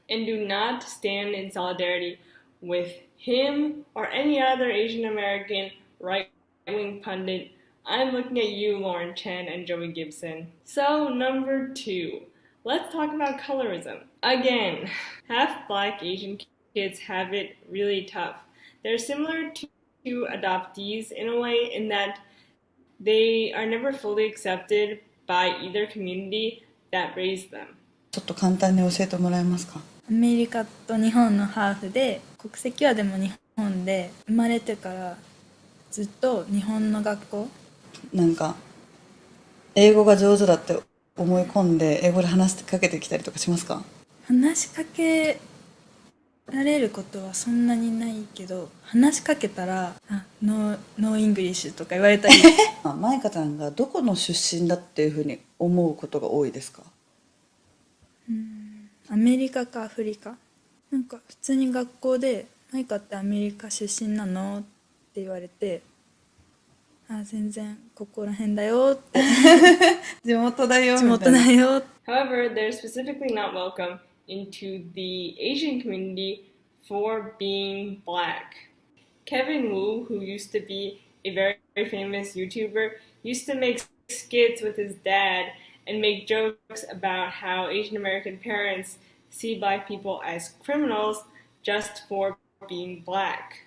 and do not stand in solidarity with him or any other Asian American right-wing pundit. I'm looking at you, Lauren Chen and Joey Gibson. So, number 2, let's talk about colorism. Again, half black Asian kids have it really tough. They're similar to adoptees in a way, in that they are never fully accepted by either community that raised them.
ちょっと簡単に教えてもらえますか？
アメリカと日本のハーフで、国籍はでも日本で、生まれてからずっと日本の学校。
なんか英語が上手だって思い込んで英語で話しかけてきたりとかしますか？
話しかけられることはそんなにないけど、話しかけたらノーイングリッシュとか言われたり
マイカちゃんがどこの出身だっていうふうに思うことが多いですか？
アメリカかアフリカ。なんか普通に学校でマイカってアメリカ出身なのって言われて、全然ここら辺だよって
地元だよ
地元
みたいな。
だよ。
However, they're specifically not welcome into the Asian community for being black. Kevin Wu, who used to be a very, very famous YouTuber, used to make skits with his dad and make jokes about how Asian American parents see black people as criminals just for being black.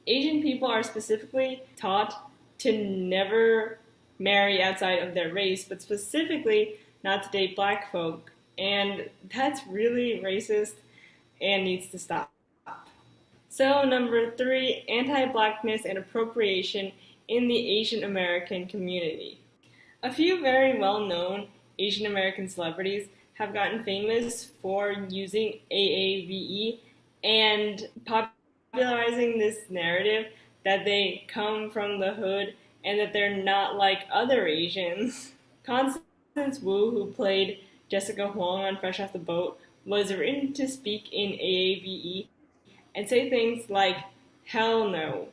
Asian people are specifically taught to never marry outside of their race, but specifically not to date black folk. And that's really racist and needs to stop. So, number 3, anti-blackness and appropriation in the Asian American community. A few very well-known Asian American celebrities have gotten famous for using AAVE and popularizing this narrative that they come from the hood and that they're not like other Asians. Constance Wu, who played Jessica Huang on Fresh Off the Boat, was written to speak in AAVE and say things like, hell no.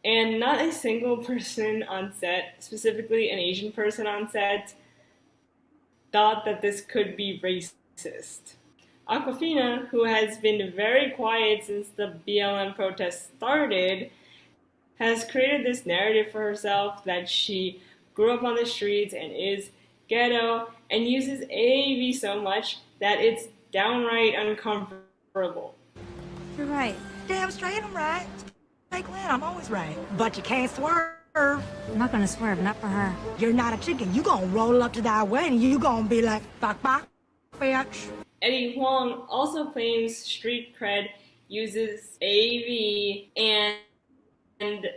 And not a single person on set, specifically an Asian person on set, thought that this could be racist. Aquafina, who has been very quiet since the BLM protests started, has created this narrative for herself that she grew up on the streets and is ghetto, and uses AAV so much that it's downright uncomfortable.
You're right. Damn straight, I'm right. Hey, Glenn, I'm always right. But you can't swerve. I'm not gonna swerve, not for her. You're not a chicken. You gonna roll up to that way and you gonna be like, bok bok, bitch.
Eddie Huang also claims street cred, uses AAV, and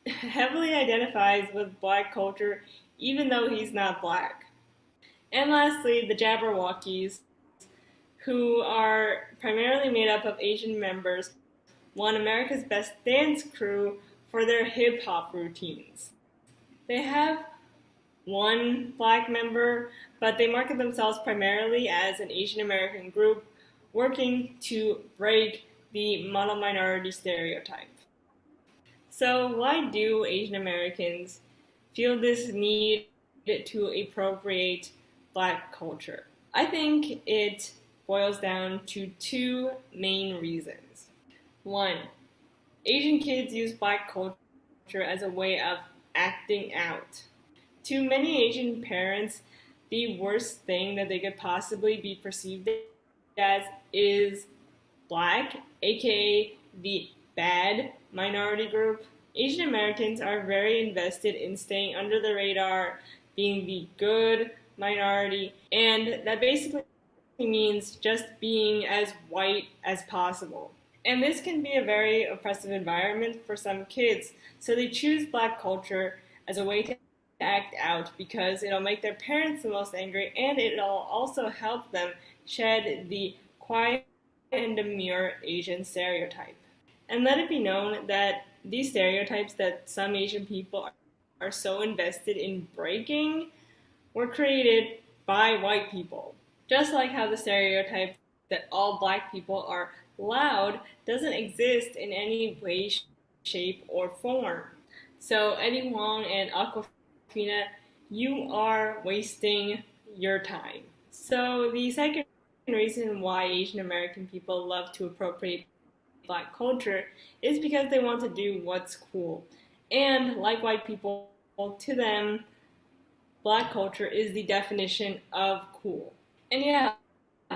heavily identifies with black culture, even though he's not black. And lastly, the Jabberwockies, who are primarily made up of Asian members, won America's Best Dance Crew for their hip-hop routines. They have one black member, but they market themselves primarily as an Asian American group working to break the model minority stereotype. So why do Asian Americans feel this need to appropriate black culture? I think it boils down to 2 main reasons. 1, Asian kids use black culture as a way of acting out. To many Asian parents, the worst thing that they could possibly be perceived as is black, aka the bad minority group. Asian Americans are very invested in staying under the radar, being the good minority, and that basically means just being as white as possible. And this can be a very oppressive environment for some kids, so they choose black culture as a way to act out because it'll make their parents the most angry, and it'll also help them shed the quiet and demure Asian stereotype. And let it be known that these stereotypes that some Asian people are so invested in breaking were created by white people. Just like how the stereotype that all black people are loud doesn't exist in any way, shape, or form. So Eddie Huang and Aquafina you are wasting your time. So the second reason why Asian American people love to appropriate Black culture is because they want to do what's cool. And like white people, to them, Black culture is the definition of cool. And yeah,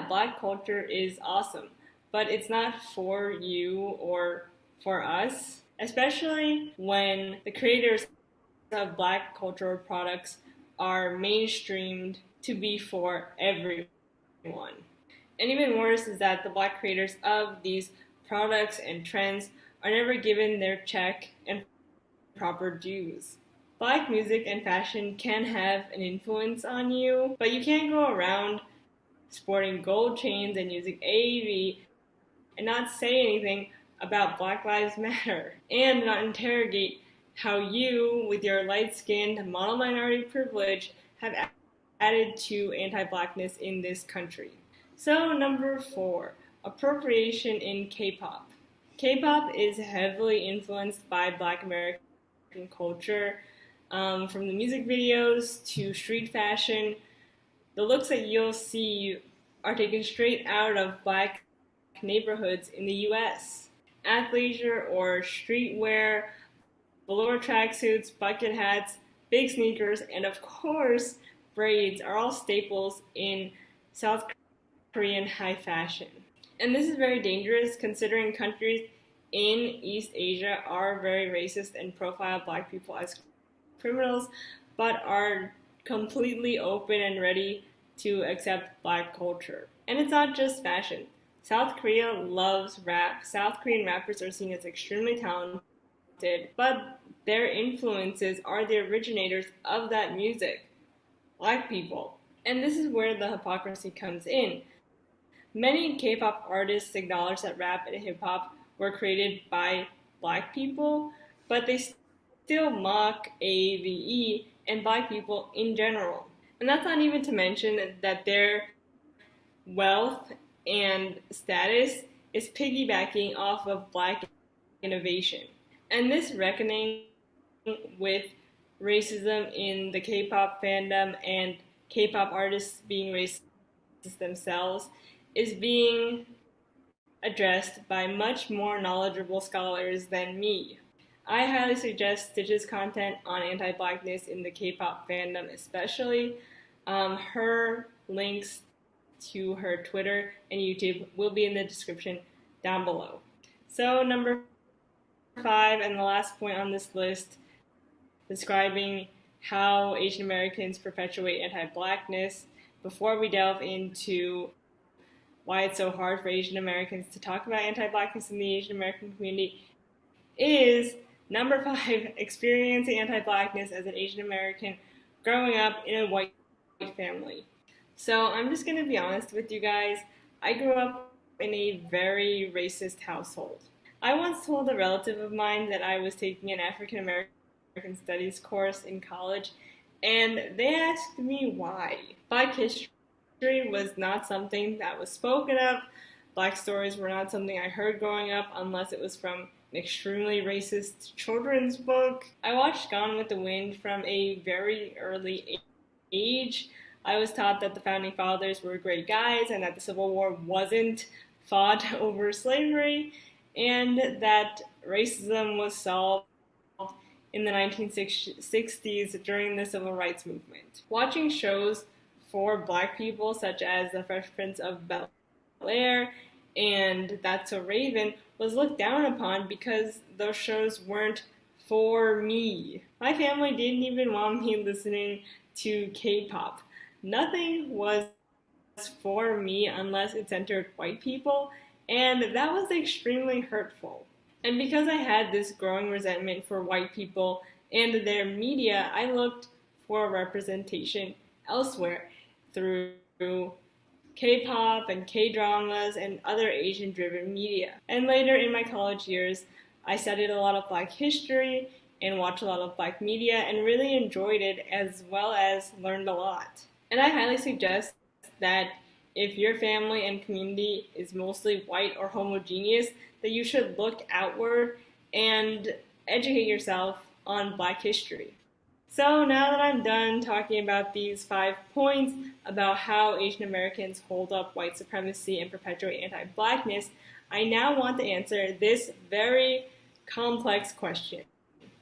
Black culture is awesome, but it's not for you or for us, especially when the creators of Black cultural products are mainstreamed to be for everyone. And even worse is that the Black creators of these products and trends are never given their check and proper dues. Black music and fashion can have an influence on you, but you can't go around sporting gold chains and using AAV and not say anything about Black Lives Matter and not interrogate how you, with your light-skinned model minority privilege, have added to anti-Blackness in this country. So number 4, appropriation in K-pop. K-pop is heavily influenced by Black American culture, from the music videos to street fashion. The looks that you'll see are taken straight out of Black neighborhoods in the US. Athleisure or streetwear, velour tracksuits, bucket hats, big sneakers, and of course, braids are all staples in South Korean high fashion. And this is very dangerous considering countries in East Asia are very racist and profile Black people as criminals, but are completely open and ready to accept Black culture. And it's not just fashion. South Korea loves rap. South Korean rappers are seen as extremely talented, but their influences are the originators of that music, Black people. And this is where the hypocrisy comes in. Many K-pop artists acknowledge that rap and hip-hop were created by Black people, but they still mock AAVE and Black people in general. And that's not even to mention that their wealth and status is piggybacking off of Black innovation. And this reckoning with racism in the K-pop fandom and K-pop artists being racist themselves is being addressed by much more knowledgeable scholars than me. I highly suggest Stitch's content on anti-Blackness in the K-pop fandom especially. Her links to her Twitter and YouTube will be in the description down below. So number 5 and the last point on this list, describing how Asian Americans perpetuate anti-Blackness. Before we delve into why it's so hard for Asian Americans to talk about anti-Blackness in the Asian American community, is number 5, experiencing anti-Blackness as an Asian American growing up in a white family. So I'm just going to be honest with you guys. I grew up in a very racist household. I once told a relative of mine that I was taking an African American studies course in college, and they asked me why. Black history was not something that was spoken of. Black stories were not something I heard growing up unless it was from an extremely racist children's book. I watched Gone with the Wind from a very early age. I was taught that the Founding Fathers were great guys and that the Civil War wasn't fought over slavery, and that racism was solved in the 1960s during the Civil Rights Movement. Watching shows for Black people such as The Fresh Prince of Bel-Air and That's So Raven was looked down upon because those shows weren't for me. My family didn't even want me listening to K-pop. Nothing was for me unless it centered white people, and that was extremely hurtful. And because I had this growing resentment for white people and their media, I looked for representation elsewhere through K-pop and K-dramas and other Asian-driven media. And later in my college years, I studied a lot of Black history and watched a lot of Black media and really enjoyed it, as well as learned a lot. And I highly suggest that if your family and community is mostly white or homogeneous, that you should look outward and educate yourself on Black history. So now that I'm done talking about these 5 points about how Asian Americans hold up white supremacy and perpetuate anti-blackness, I now want to answer this very complex question.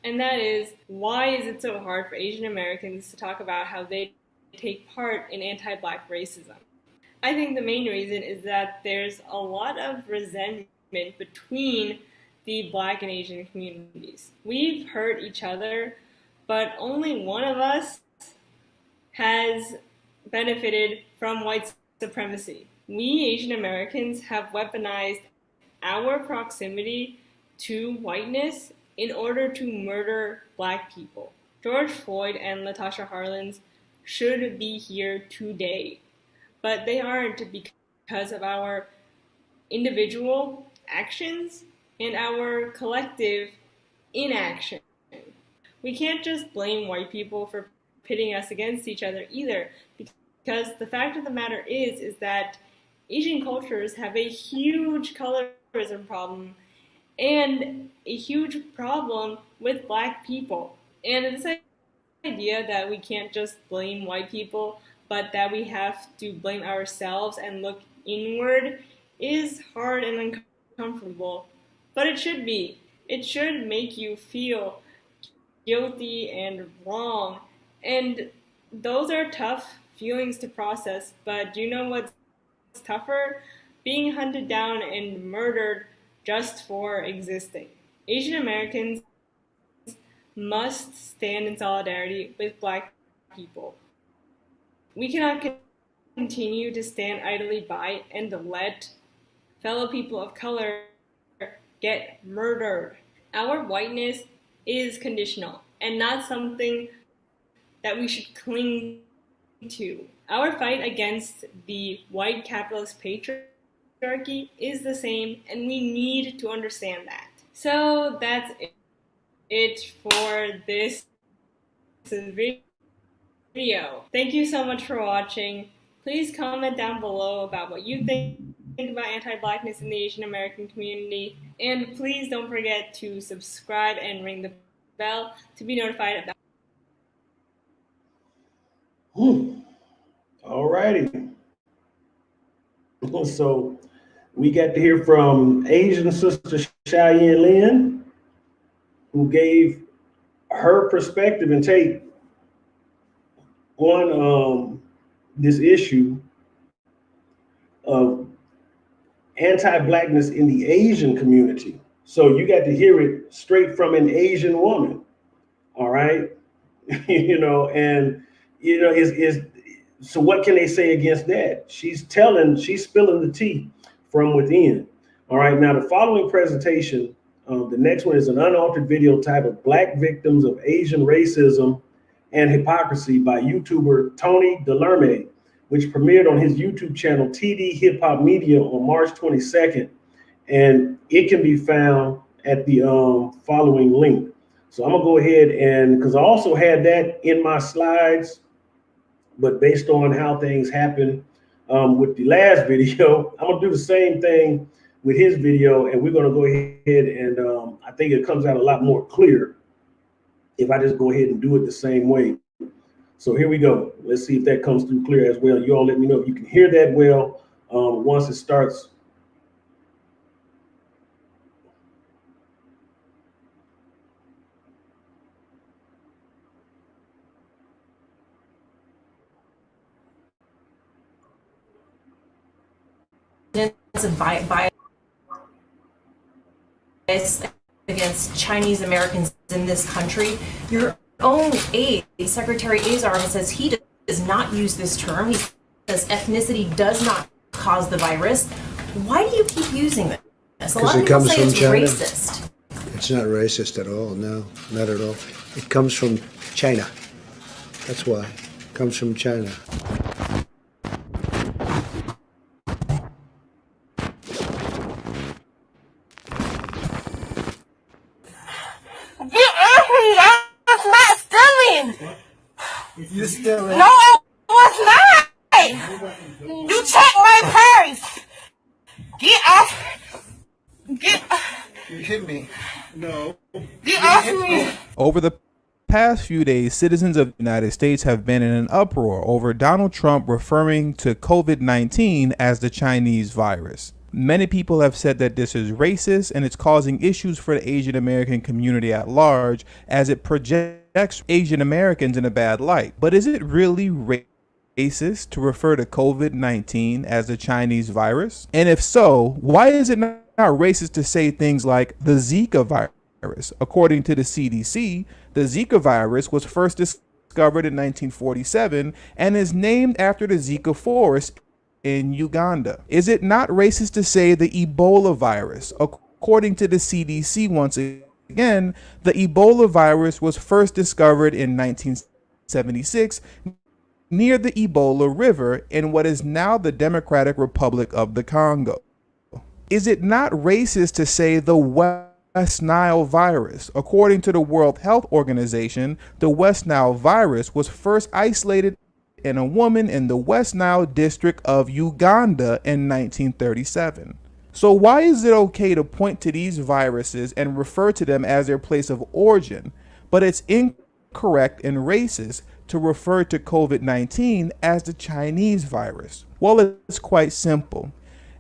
And that is, why is it so hard for Asian Americans to talk about how they take part in anti-black racism? I think the main reason is that there's a lot of resentment between the black and Asian communities. We've hurt each other, but only one of us has benefited from white supremacy. We Asian Americans have weaponized our proximity to whiteness in order to murder black people. George Floyd and Latasha Harlins should be here today, but they aren't because of our individual actions and our collective inaction. We can't just blame white people for pitting us against each other either, because the fact of the matter is that Asian cultures have a huge colorism problem and a huge problem with black people. And this idea that we can't just blame white people, but that we have to blame ourselves and look inward is hard and uncomfortable. But it should be. It should make you feel guilty and wrong. And those are tough feelings to process, but do you know what's tougher? Being hunted down and murdered just for existing. Asian Americans must stand in solidarity with black people. We cannot continue to stand idly by and let fellow people of color get murdered. Our whiteness is conditional and not something that we should cling to. Our fight against the white capitalist patriarchy is the same, and we need to understand that. So that's it for this video. Thank you so much for watching. Please comment down below about what you think about anti-blackness in the Asian American community, and please don't forget to subscribe and ring the bell to be notified about.
All righty. So we got to hear from Asian sister Cheyenne Lynn, who gave her perspective and take on this issue of anti-blackness in the Asian community. So you got to hear it straight from an Asian woman. All right. So what can they say against that? She's spilling the tea from within. All right. Now, the following presentation, the next one is an unaltered video titled Black Victims of Asian Racism and Hypocrisy by YouTuber Tony Delerme, which premiered on his YouTube channel, TD Hip Hop Media, on March 22nd. And it can be found at the following link. So I'm gonna go ahead and, because I also had that in my slides, but based on how things happen with the last video, I'm gonna do the same thing with his video, and we're gonna go ahead and I think it comes out a lot more clear if I just go ahead and do it the same way. So here we go. Let's see if that comes through clear as well. You all let me know if you can hear that well once it starts.
Of bias against Chinese Americans in this country. Your own aide, Secretary Azar, says he does not use this term. He says ethnicity does not cause the virus. Why do you keep using this? A lot of people say it's racist.
It's not racist at all. No, not at all. It comes from China. That's why. It comes from China.
You still in? No, I was not. You check my purse. Get off. Get.
You hit me. No.
Get off me.
Over the past few days, citizens of the United States have been in an uproar over Donald Trump referring to COVID-19 as the Chinese virus. Many people have said that this is racist and it's causing issues for the Asian American community at large as it projects Asian Americans in a bad light. But is it really racist to refer to COVID-19 as the Chinese virus? And if so, why is it not racist to say things like the Zika virus? According to the CDC, the Zika virus was first discovered in 1947 and is named after the Zika forest in Uganda. Is it not racist to say the Ebola virus? According to the CDC, once again, the Ebola virus was first discovered in 1976 near the Ebola River in what is now the Democratic Republic of the Congo. Is it not racist to say the West Nile virus? According to the World Health Organization, the West Nile virus was first isolated in a woman in the West Nile district of Uganda in 1937. So why is it okay to point to these viruses and refer to them as their place of origin, but it's incorrect and racist to refer to COVID-19 as the Chinese virus? Well, it's quite simple.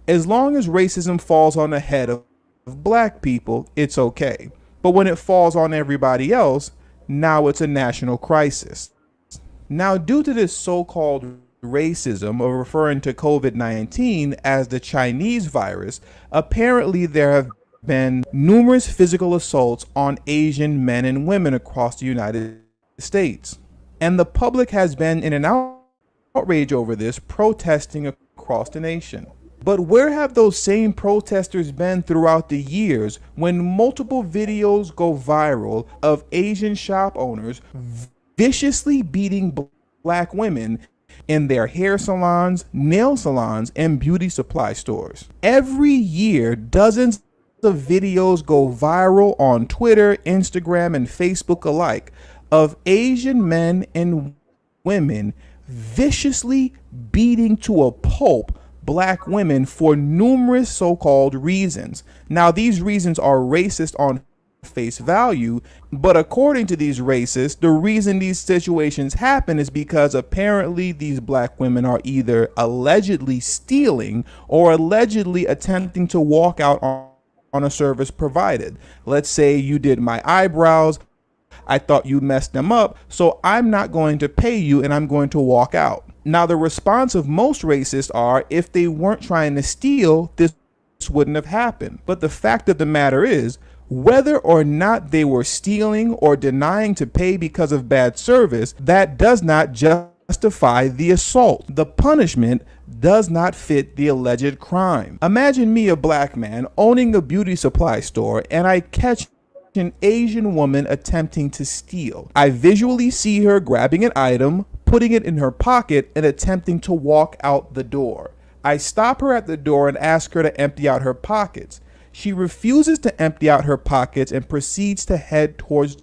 As long as racism falls on the head of black people, it's okay. But when it falls on everybody else, now it's a national crisis. Now, due to this so-called racism of referring to COVID-19 as the Chinese virus, apparently there have been numerous physical assaults on Asian men and women across the United States. And the public has been in an outrage over this, protesting across the nation. But where have those same protesters been throughout the years when multiple videos go viral of Asian shop owners viciously beating black women in their hair salons, nail salons, and beauty supply stores? Every year, dozens of videos go viral on Twitter, Instagram, and Facebook alike of Asian men and women viciously beating to a pulp black women for numerous so-called reasons. Now, these reasons are racist on face value, but according to these racists, the reason these situations happen is because apparently these black women are either allegedly stealing or allegedly attempting to walk out on a service provided. Let's say you did my eyebrows, I thought you messed them up, so I'm not going to pay you and I'm going to walk out. Now, the response of most racists are, if they weren't trying to steal, this wouldn't have happened. But the fact of the matter is, whether or not they were stealing or denying to pay because of bad service, that does not justify the assault. The punishment does not fit the alleged crime. Imagine me, a black man, owning a beauty supply store, and I catch an Asian woman attempting to steal. I visually see her grabbing an item, putting it in her pocket, and attempting to walk out the door. I stop her at the door and ask her to empty out her pockets. She refuses to empty out her pockets and proceeds to head towards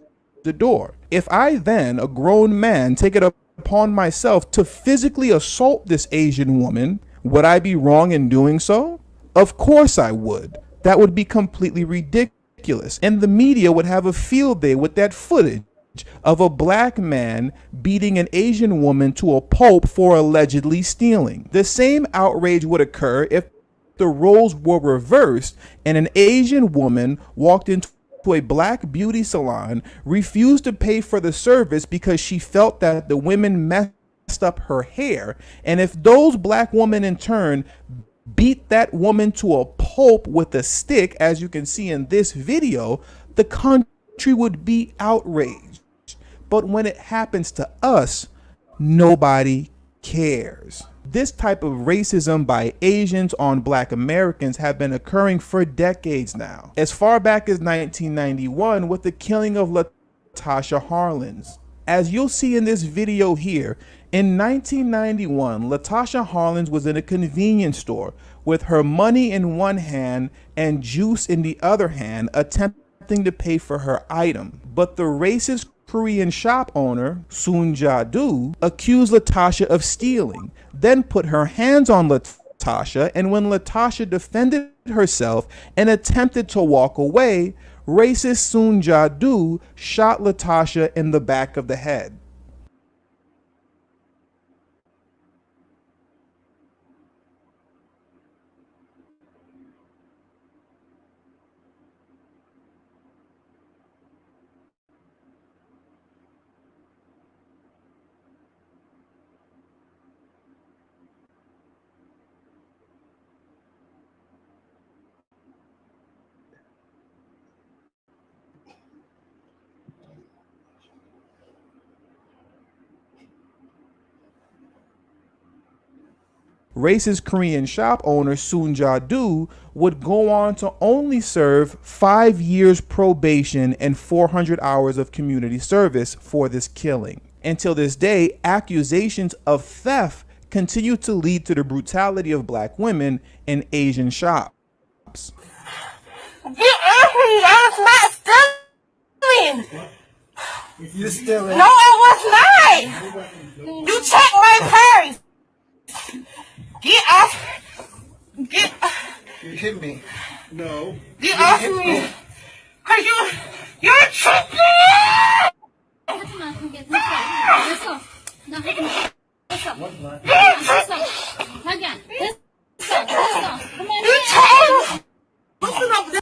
the door. If I then, a grown man, take it upon myself to physically assault this Asian woman, would I be wrong in doing so? Of course I would. That would be completely ridiculous. And the media would have a field day with that footage of a black man beating an Asian woman to a pulp for allegedly stealing. The same outrage would occur if the roles were reversed and an Asian woman walked into a black beauty salon, refused to pay for the service because she felt that the women messed up her hair, and if those black women in turn beat that woman to a pulp with a stick, as you can see in this video, the country would be outraged. But when it happens to us, nobody cares. This type of racism by Asians on black Americans have been occurring for decades now, as far back as 1991 with the killing of LaTosha Harlins. As you'll see in this video here, in 1991, LaTosha Harlins was in a convenience store with her money in one hand and juice in the other hand, attempting to pay for her item. But the racist Korean shop owner, Soon Ja-do, accused LaTosha of stealing, then put her hands on LaTosha, and when LaTosha defended herself and attempted to walk away, racist Sun Jadu shot Latasha in the back of the head. Racist Korean shop owner Sun Ja-do would go on to only serve 5 years probation and 400 hours of community service for this killing. Until this day, accusations of theft continue to lead to the brutality of black women in Asian shops.
Get off me! I was not stealing!
You still
No, I was not! You check my purse! Get off! Get
You hit me. No.
Get off me! Cause you're tripping!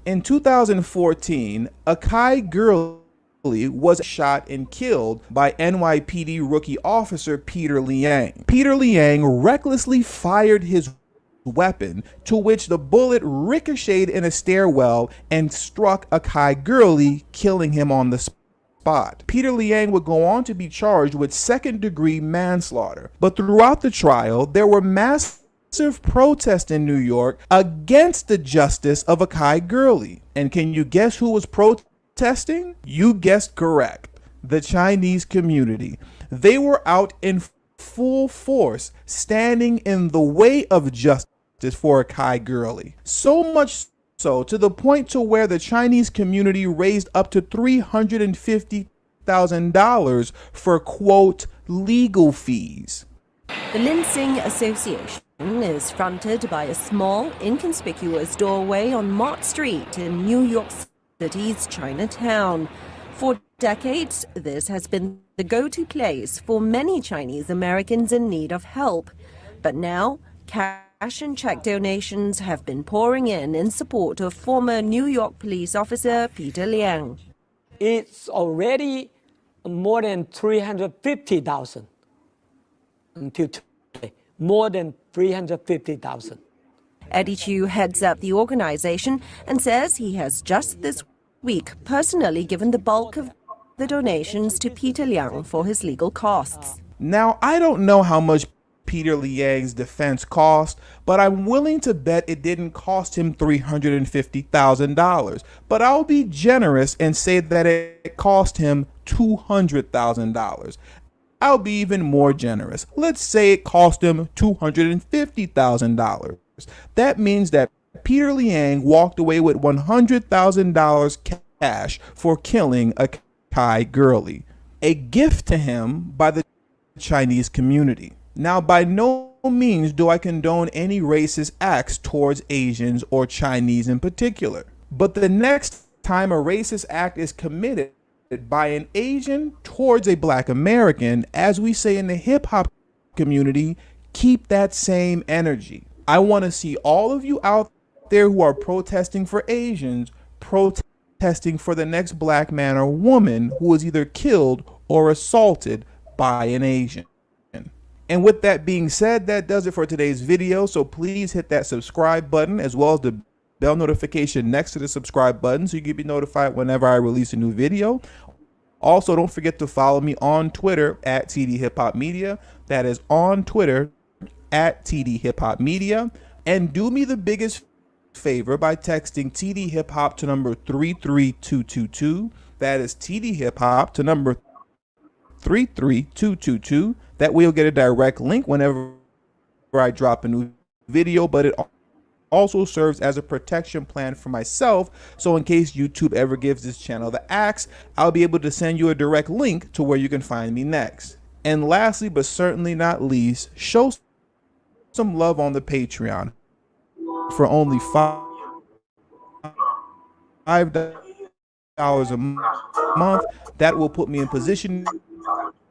In 2014, Akai Gurley was shot and killed by NYPD rookie officer Peter Liang. Peter Liang recklessly fired his weapon, to which the bullet ricocheted in a stairwell and struck Akai Gurley, killing him on the spot. Peter Liang would go on to be charged with second-degree manslaughter. But throughout the trial, there were massive protests in New York against the justice of Akai Gurley. And can you guess who was protesting? You guessed correct. The Chinese community. They were out in full force, standing in the way of justice for Akai Gurley. So much so to the point to where the Chinese community raised up to $350,000 for, quote, legal fees.
The Lin Sing Association is fronted by a small, inconspicuous doorway on Mott Street in New York City's Chinatown. For decades, this has been the go-to place for many Chinese Americans in need of help. But now, cash and check donations have been pouring in support of former New York police officer Peter Liang.
It's already more than 350,000 until today, more than 350,000.
Eddie Chu heads up the organization and says he has just this week personally given the bulk of the donations to Peter Liang for his legal costs.
Now, I don't know how much Peter Liang's defense cost, but I'm willing to bet it didn't cost him $350,000. But I'll be generous and say that it cost him $200,000. I'll be even more generous. Let's say it cost him $250,000. That means that Peter Liang walked away with $100,000 cash for killing Akai Gurley, a gift to him by the Chinese community. Now, by no means do I condone any racist acts towards Asians or Chinese in particular. But the next time a racist act is committed by an Asian towards a black American, as we say in the hip hop community, keep that same energy. I want to see all of you out there who are protesting for Asians, protesting for the next black man or woman who was either killed or assaulted by an Asian. And with that being said, that does it for today's video. So please hit that subscribe button as well as the bell notification next to the subscribe button so you can be notified whenever I release a new video. Also, don't forget to follow me on Twitter at TD Hip Hop Media. That is on Twitter at TD Hip Hop Media. And do me the biggest favor by texting TD Hip Hop to number 33222. That is TD Hip Hop to number 33222. That way you'll get a direct link whenever I drop a new video, but it also serves as a protection plan for myself. So in case YouTube ever gives this channel the axe, I'll be able to send you a direct link to where you can find me next. And lastly, but certainly not least, show some love on the Patreon. For only $5 a month. That will put me in position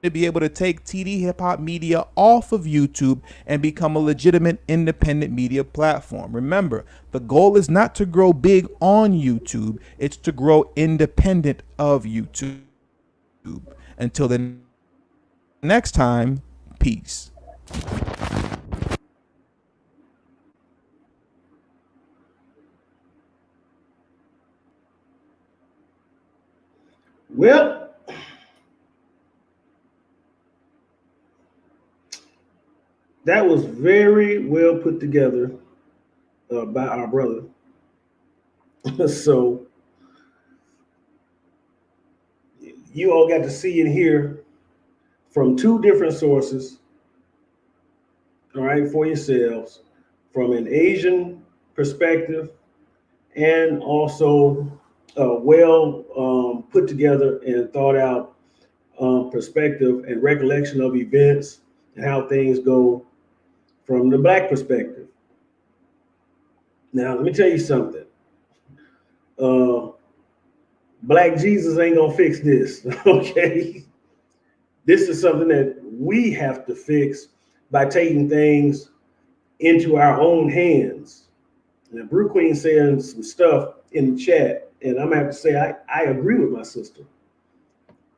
to be able to take TD Hip Hop Media off of YouTube and become a legitimate independent media platform. Remember, the goal is not to grow big on YouTube, it's to grow independent of YouTube. Until the next time, peace.
Well, that was very well put together by our brother. So you all got to see and hear from two different sources, all right, for yourselves, from an Asian perspective and also well put together and thought out perspective and recollection of events and how things go from the Black perspective. Now, let me tell you something. Black Jesus ain't gonna fix this, okay? This is something that we have to fix by taking things into our own hands. Now, Brew Queen saying some stuff in the chat, and I'm gonna have to say I agree with my sister.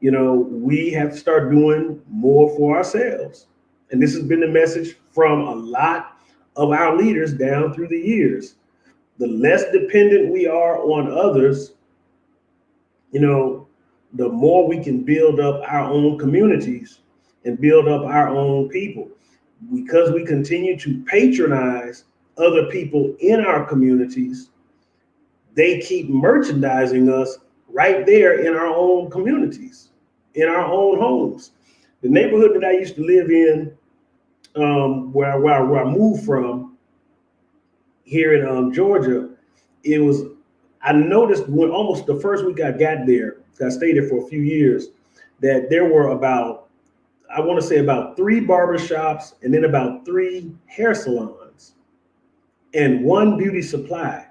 You know, we have to start doing more for ourselves. And this has been the message from a lot of our leaders down through the years. The less dependent we are on others, you know, the more we can build up our own communities and build up our own people. Because we continue to patronize other people in our communities, they keep merchandising us right there in our own communities, in our own homes. The neighborhood that I used to live in, where I moved from here in Georgia, I noticed when almost the first week I got there, I stayed there for a few years, that there were about 3 barbershops and then about 3 hair salons and 1 beauty supply.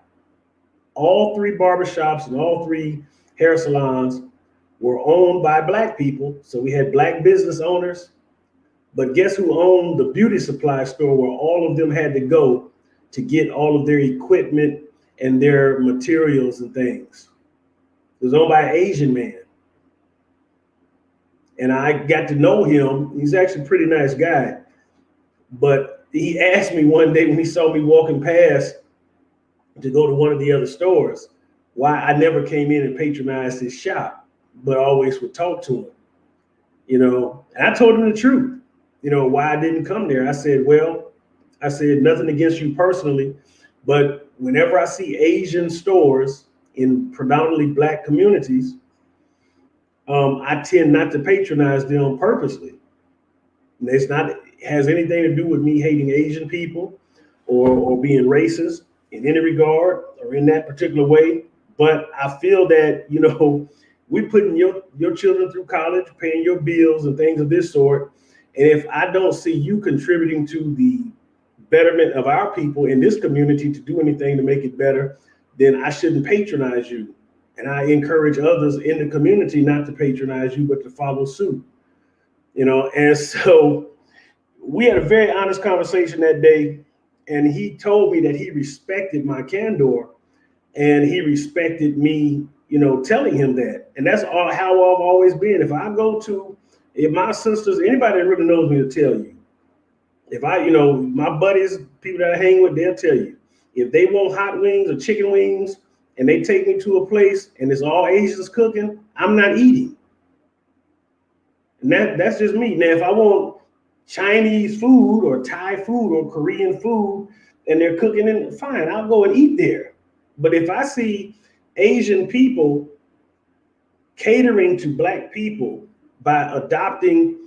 All 3 barbershops and all 3 hair salons were owned by Black people. So we had Black business owners. But guess who owned the beauty supply store where all of them had to go to get all of their equipment and their materials and things? It was owned by an Asian man. And I got to know him. He's actually a pretty nice guy. But he asked me one day when he saw me walking past to go to one of the other stores why I never came in and patronized his shop, but always would talk to him. You know, and I told him the truth, you know, why I didn't come there. I said, nothing against you personally, but whenever I see Asian stores in predominantly Black communities, I tend not to patronize them purposely. And has anything to do with me hating Asian people or being racist in any regard or in that particular way. But I feel that, you know, we're putting your children through college, paying your bills and things of this sort. And if I don't see you contributing to the betterment of our people in this community to do anything to make it better, then I shouldn't patronize you. And I encourage others in the community not to patronize you, but to follow suit. You know, and so we had a very honest conversation that day, and he told me that he respected my candor and he respected me, you know, telling him that. And that's how I've always been. If my sisters, anybody that really knows me will tell you. If my buddies, people that I hang with, they'll tell you. If they want hot wings or chicken wings and they take me to a place and it's all Asians cooking, I'm not eating. And that's just me. Now, if I want Chinese food or Thai food or Korean food and they're cooking it, fine, I'll go and eat there. But if I see Asian people catering to Black people by adopting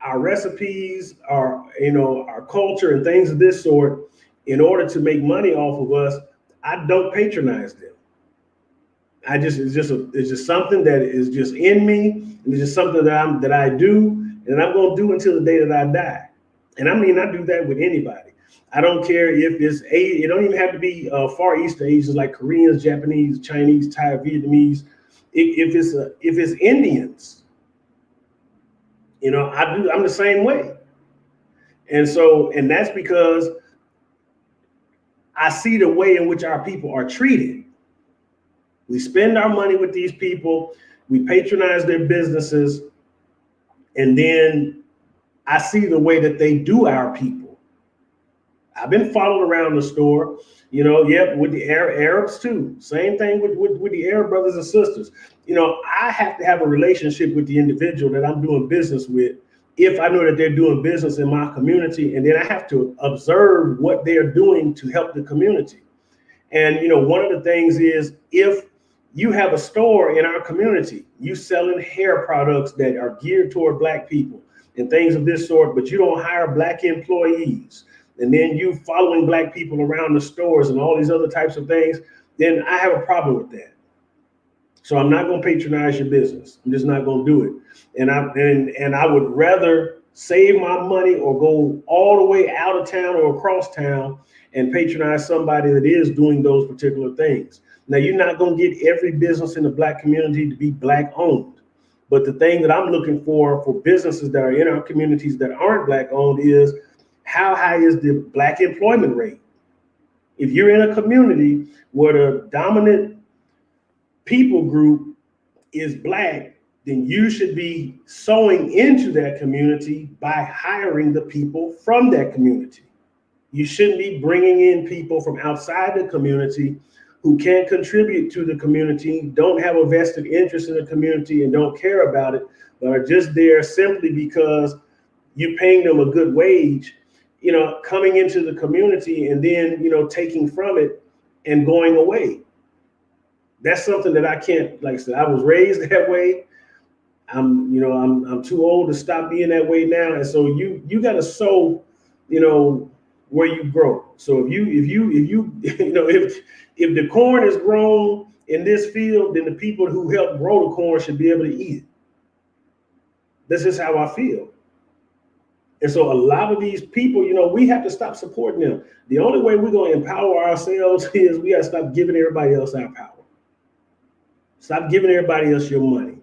our recipes, our culture and things of this sort in order to make money off of us, I don't patronize them. It's just something that is just in me, and it's just something that I do, and I'm gonna do until the day that I die. And I mean, I do that with anybody. I don't care if it don't even have to be Far Eastern Asians like Koreans, Japanese, Chinese, Thai, Vietnamese, If it's Indians, I'm the same way. And that's because I see the way in which our people are treated. We spend our money with these people, we patronize their businesses, and then I see the way that they do our people. I've been followed around the store, with the Arabs too. Same thing with the Arab brothers and sisters. I have to have a relationship with the individual that I'm doing business with if I know that they're doing business in my community, and then I have to observe what they're doing to help the community. And one of the things is, if you have a store in our community, you selling hair products that are geared toward Black people and things of this sort, but you don't hire Black employees, and then you following Black people around the stores and all these other types of things, then I have a problem with that. So I'm not going to patronize your business. I'm just not going to do it. And I would rather save my money or go all the way out of town or across town and patronize somebody that is doing those particular things. Now, you're not going to get every business in the Black community to be Black owned. But the thing that I'm looking for businesses that are in our communities that aren't Black owned is, how high is the Black employment rate? If you're in a community where the dominant people group is Black, then you should be sowing into that community by hiring the people from that community. You shouldn't be bringing in people from outside the community who can't contribute to the community, don't have a vested interest in the community, and don't care about it, but are just there simply because you're paying them a good wage, coming into the community and then, taking from it and going away. That's something that I can't, like I said, I was raised that way. I'm too old to stop being that way now. And so you got to sow, where you grow. So if the corn is grown in this field, then the people who helped grow the corn should be able to eat it. This is how I feel. And so a lot of these people, we have to stop supporting them. The only way we're going to empower ourselves is we got to stop giving everybody else our power. Stop giving everybody else your money.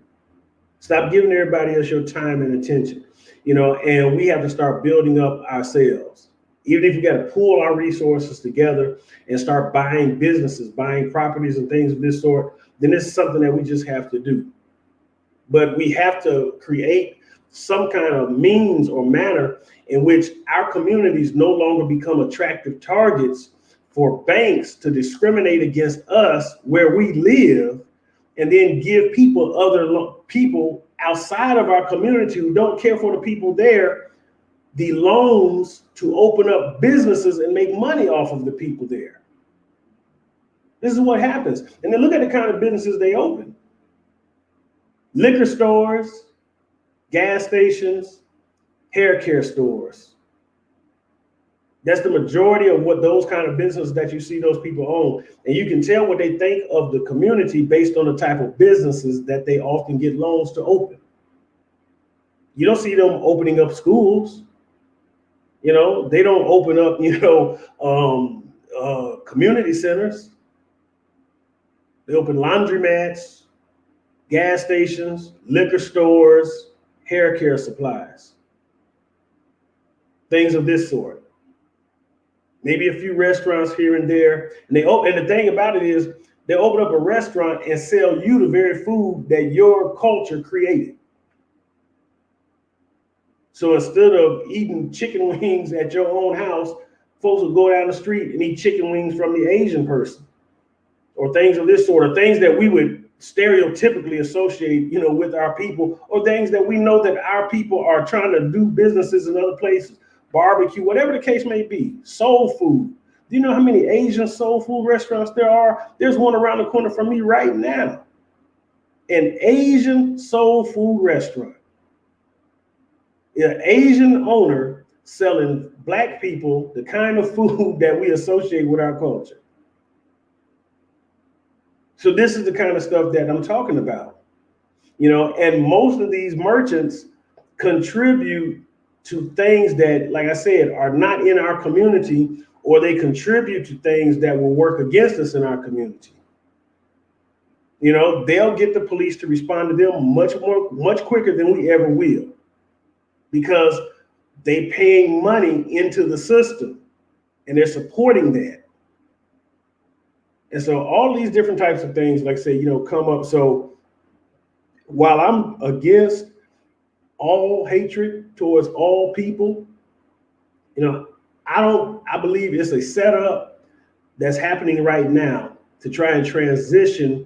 Stop giving everybody else your time and attention, and we have to start building up ourselves. Even if you got to pull our resources together and start buying businesses, buying properties and things of this sort, then this is something that we just have to do. But we have to create some kind of means or manner in which our communities no longer become attractive targets for banks to discriminate against us where we live, and then give other people outside of our community who don't care for the people there the loans to open up businesses and make money off of the people there. This is what happens. And then look at the kind of businesses they open. Liquor stores, gas stations, hair care stores. That's the majority of what those kind of businesses that you see those people own. And you can tell what they think of the community based on the type of businesses that they often get loans to open. You don't see them opening up schools. They don't open up, community centers. They open laundromats, gas stations, liquor stores, hair care supplies, things of this sort. Maybe a few restaurants here and there. And the thing about it is, they open up a restaurant and sell you the very food that your culture created. So instead of eating chicken wings at your own house, folks will go down the street and eat chicken wings from the Asian person, or things of this sort, or things that we would stereotypically associate, with our people, or things that we know that our people are trying to do businesses in other places. Barbecue, whatever the case may be, soul food. Do you know how many Asian soul food restaurants there are? There's one around the corner from me right now. An Asian soul food restaurant. An Asian owner selling Black people the kind of food that we associate with our culture. So this is the kind of stuff that I'm talking about. And most of these merchants contribute to things that, like I said, are not in our community, or they contribute to things that will work against us in our community. You know, they'll get the police to respond to them much quicker than we ever will, because they paying money into the system and they're supporting that. And so all these different types of things, like I say, you know, come up. So while I'm against all hatred towards all people, you know, I believe it's a setup that's happening right now to try and transition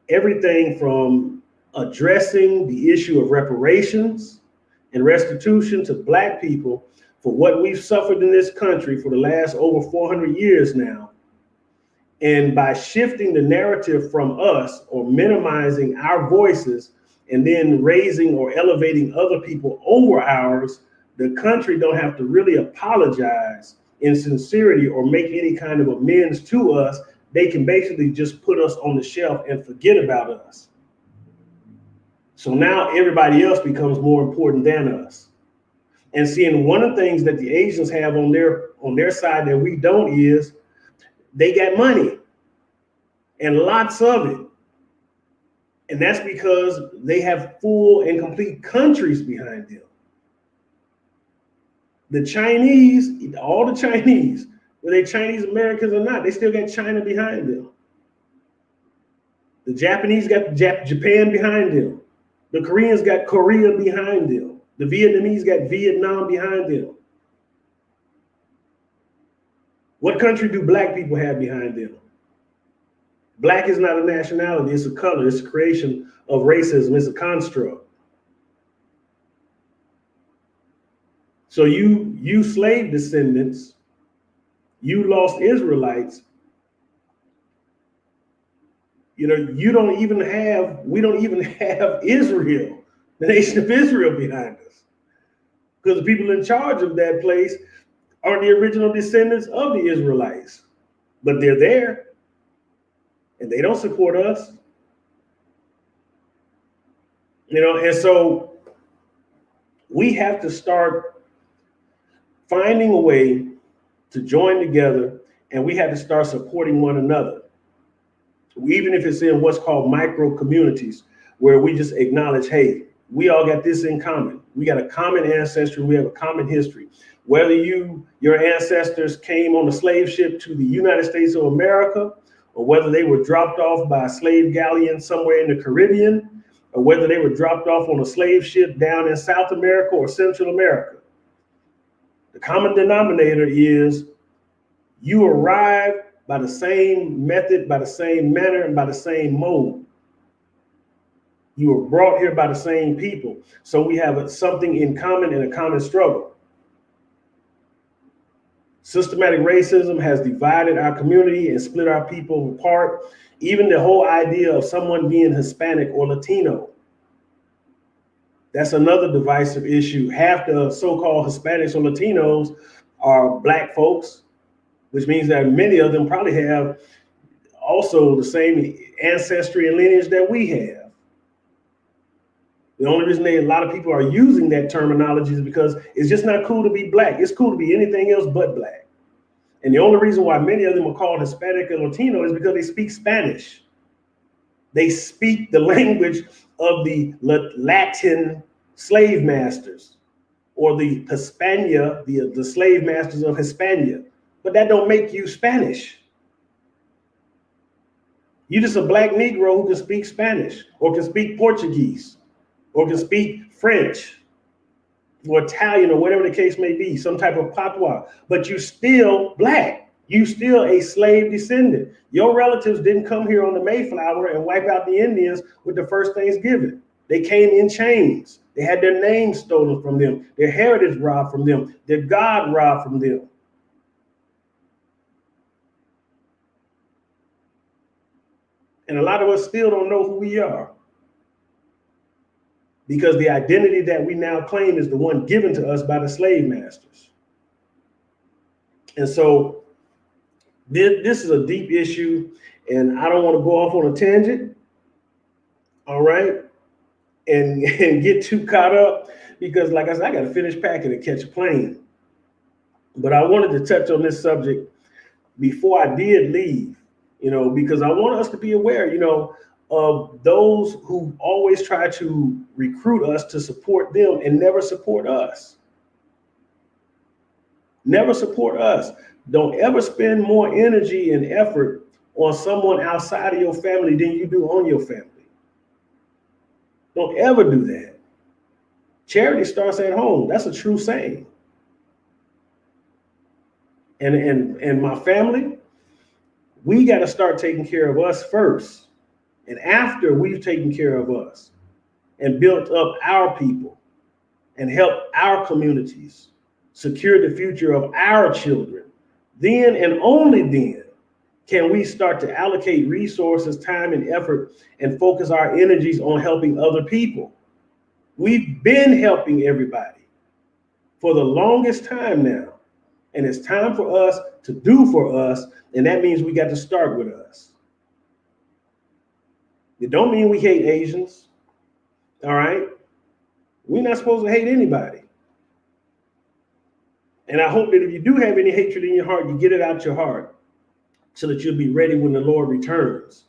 everything from addressing the issue of reparations and restitution to Black people for what we've suffered in this country for the last over 400 years now. And by shifting the narrative from us or minimizing our voices and then raising or elevating other people over ours, the country don't have to really apologize in sincerity or make any kind of amends to us. They can basically just put us on the shelf and forget about us. So now everybody else becomes more important than us. And seeing one of the things that the Asians have on their side that we don't is they got money and lots of it. And that's because they have full and complete countries behind them. The Chinese, all the Chinese, whether they're Chinese Americans or not, they still got China behind them. The Japanese got Japan behind them. The Koreans got Korea behind them. The Vietnamese got Vietnam behind them. What country do Black people have behind them? Black is not a nationality, it's a color, it's a creation of racism, it's a construct. So you slave descendants, you lost Israelites, you know, we don't even have Israel, the nation of Israel behind us. Because the people in charge of that place are the original descendants of the Israelites. But they're there and they don't support us. You know, and so we have to start finding a way to join together, and we have to start supporting one another. Even if it's in what's called micro communities, where we just acknowledge, hey, we all got this in common. We got a common ancestry, we have a common history. Whether your ancestors came on a slave ship to the United States of America, or whether they were dropped off by a slave galleon somewhere in the Caribbean, or whether they were dropped off on a slave ship down in South America or Central America. The common denominator is you arrive by the same method, by the same manner, and by the same mode. You were brought here by the same people. So we have something in common and a common struggle. Systematic racism has divided our community and split our people apart. Even the whole idea of someone being Hispanic or Latino, that's another divisive issue. Half the so-called Hispanics or Latinos are Black folks, which means that many of them probably have also the same ancestry and lineage that we have. The only reason a lot of people are using that terminology is because it's just not cool to be Black. It's cool to be anything else but Black. And the only reason why many of them are called Hispanic and Latino is because they speak Spanish. They speak the language of the Latin slave masters, or the Hispania, the slave masters of Hispania. But that don't make you Spanish. You're just a Black Negro who can speak Spanish, or can speak Portuguese, or can speak French, or Italian, or whatever the case may be, some type of patois. But you still Black. You still a slave descendant. Your relatives didn't come here on the Mayflower and wipe out the Indians with the first Thanksgiving. They came in chains. They had their names stolen from them, their heritage robbed from them, their God robbed from them. And a lot of us still don't know who we are, because the identity that we now claim is the one given to us by the slave masters. And so this is a deep issue, and I don't want to go off on a tangent, all right, and get too caught up, because like I said, I got to finish packing and catch a plane. But I wanted to touch on this subject before I did leave, you know, because I want us to be aware, you know, of those who always try to recruit us to support them and never support us. Never support us. Don't ever spend more energy and effort on someone outside of your family than you do on your family. Don't ever do that. Charity starts at home. That's a true saying. And my family, we got to start taking care of us first. And after we've taken care of us and built up our people and helped our communities secure the future of our children, then and only then can we start to allocate resources, time, and effort and focus our energies on helping other people. We've been helping everybody for the longest time now. And it's time for us to do for us. And that means we got to start with us. It don't mean we hate Asians. All right. We're not supposed to hate anybody. And I hope that if you do have any hatred in your heart, you get it out your heart so that you'll be ready when the Lord returns.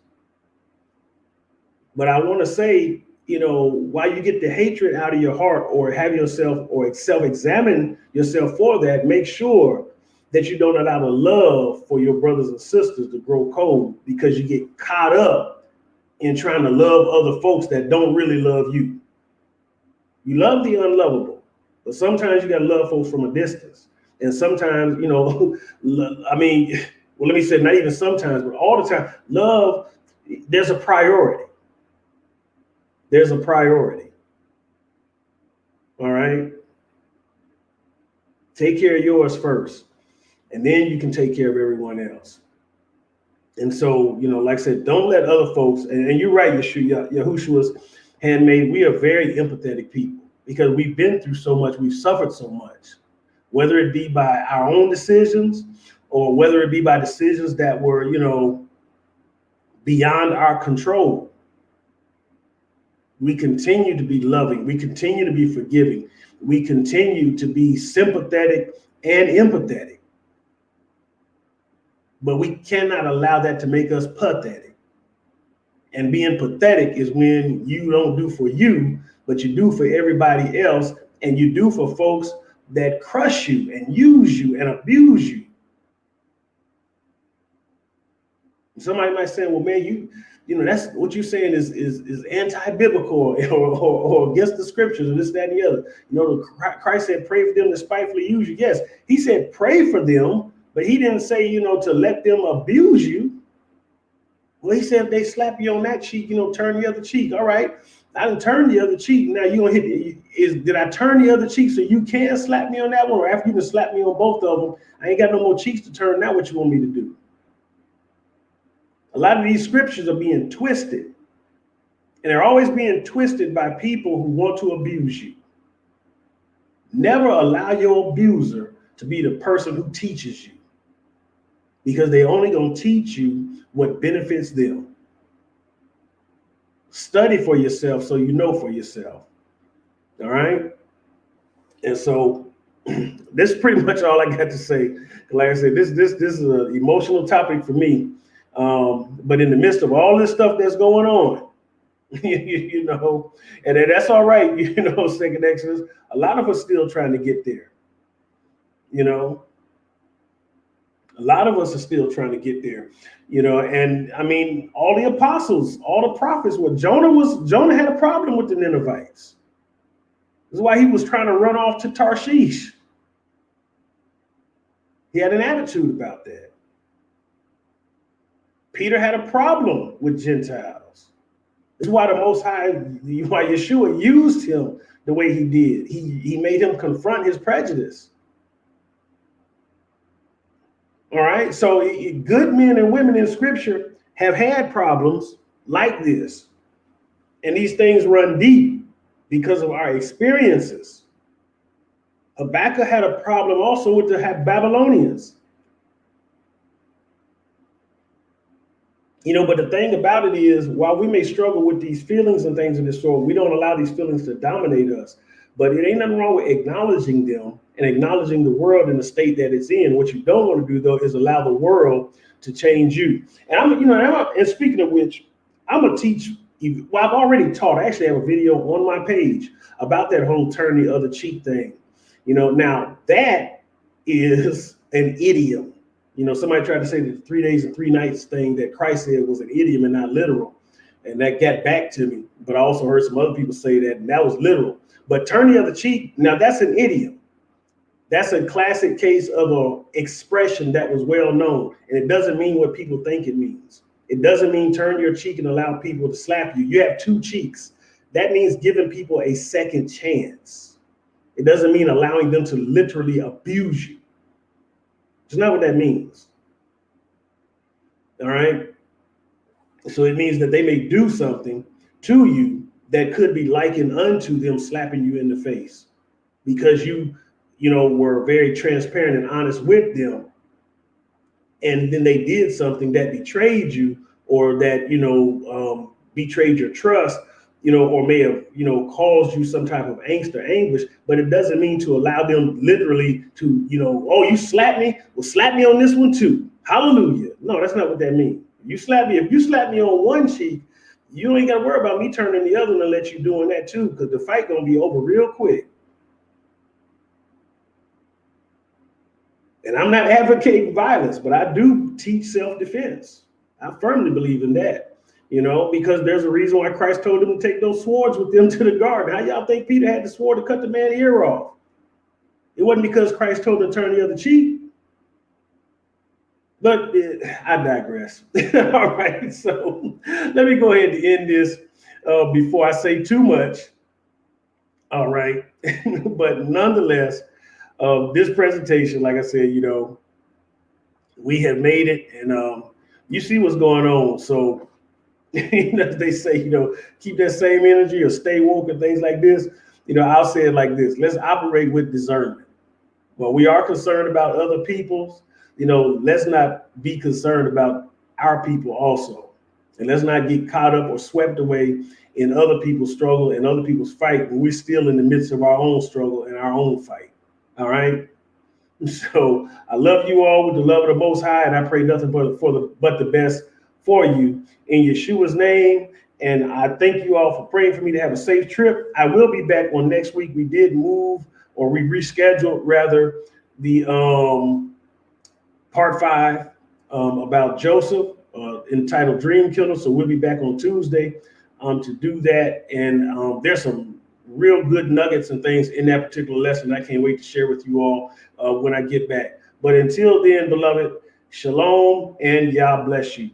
But I want to say, you know, while you get the hatred out of your heart or have yourself or self-examine yourself for that, make sure that you don't allow the love for your brothers and sisters to grow cold because you get caught up in trying to love other folks that don't really love you. You love the unlovable, but sometimes you got to love folks from a distance. And sometimes, you know, I mean, well, let me say not even sometimes, but all the time, love, there's a priority. There's a priority. All right. Take care of yours first, and then you can take care of everyone else. And so, you know, like I said, don't let other folks, and you're right, Yahushua's handmaid, we are very empathetic people because we've been through so much, we've suffered so much, whether it be by our own decisions or whether it be by decisions that were, you know, beyond our control. We continue to be loving. We continue to be forgiving. We continue to be sympathetic and empathetic. But we cannot allow that to make us pathetic. And being pathetic is when you don't do for you, but you do for everybody else, and you do for folks that crush you and use you and abuse you. Somebody might say, well, man, you know, that's what you're saying is anti-biblical or against the scriptures and this, that, and the other. You know, Christ said, pray for them that spitefully use you. Yes, he said, pray for them, but he didn't say, you know, to let them abuse you. Well, he said, if they slap you on that cheek, you know, turn the other cheek. All right, I didn't turn the other cheek. Now you gonna hit it. Did I turn the other cheek so you can slap me on that one? Or after you can slap me on both of them, I ain't got no more cheeks to turn. Now what you want me to do? A lot of these scriptures are being twisted, and they're always being twisted by people who want to abuse you. Never allow your abuser to be the person who teaches you, because they're only going to teach you what benefits them. Study for yourself so you know for yourself. All right? And so this is pretty much all I got to say. Like I said, this is an emotional topic for me. But in the midst of all this stuff that's going on, you know, and that's all right, you know, Second Exodus, a lot of us still trying to get there. You know, a lot of us are still trying to get there, you know, and I mean, all the apostles, all the prophets, Jonah had a problem with the Ninevites. This is why he was trying to run off to Tarshish. He had an attitude about that. Peter had a problem with Gentiles. This is why the Most High, why Yeshua used him the way he did. He made him confront his prejudice. All right, so good men and women in Scripture have had problems like this. And these things run deep because of our experiences. Habakkuk had a problem also with the Babylonians. You know, but the thing about it is, while we may struggle with these feelings and things of this sort, we don't allow these feelings to dominate us. But it ain't nothing wrong with acknowledging them and acknowledging the world in the state that it's in. What you don't want to do, though, is allow the world to change you. And and speaking of which, I'm gonna teach. Well, I've already taught. I actually have a video on my page about that whole turn the other cheek thing. Now that is an idiom. Somebody tried to say the 3 days and 3 nights thing that Christ said was an idiom and not literal. And that got back to me. But I also heard some other people say that, and that was literal. But turn the other cheek, now that's an idiom. That's a classic case of an expression that was well known. And it doesn't mean what people think it means. It doesn't mean turn your cheek and allow people to slap you. You have 2 cheeks. That means giving people a second chance. It doesn't mean allowing them to literally abuse you. It's not what that means. All right. So it means that they may do something to you that could be likened unto them slapping you in the face because you were very transparent and honest with them. And then they did something that betrayed you or that, betrayed your trust, or may have, caused you some type of angst or anguish, but it doesn't mean to allow them literally to, oh, you slapped me? Well, slap me on this one too. Hallelujah. No, that's not what that means. If you slap me on one cheek, you ain't got to worry about me turning the other one and let you doing that too, because the fight going to be over real quick. And I'm not advocating violence, but I do teach self-defense. I firmly believe in that, because there's a reason why Christ told them to take those swords with them to the garden. How y'all think Peter had the sword to cut the man's ear off? It wasn't because Christ told him to turn the other cheek. But I digress. All right, so let me go ahead and end this before I say too much. All right, but nonetheless, this presentation, like I said, we have made it, and you see what's going on. So, they say, keep that same energy or stay woke and things like this. I'll say it like this: let's operate with discernment. Well, we are concerned about other people's. Let's not be concerned about our people also, and let's not get caught up or swept away in other people's struggle and other people's fight when we're still in the midst of our own struggle and our own fight. All right. So I love you all with the love of the Most High, and I pray nothing but the best for you in Yeshua's name. And I thank you all for praying for me to have a safe trip. I will be back on next week. We did move, or we rescheduled rather, the part 5 about Joseph, entitled Dream Killer. So we'll be back on Tuesday to do that. And there's some real good nuggets and things in that particular lesson. I can't wait to share with you all when I get back. But until then, beloved, shalom and Yah bless you.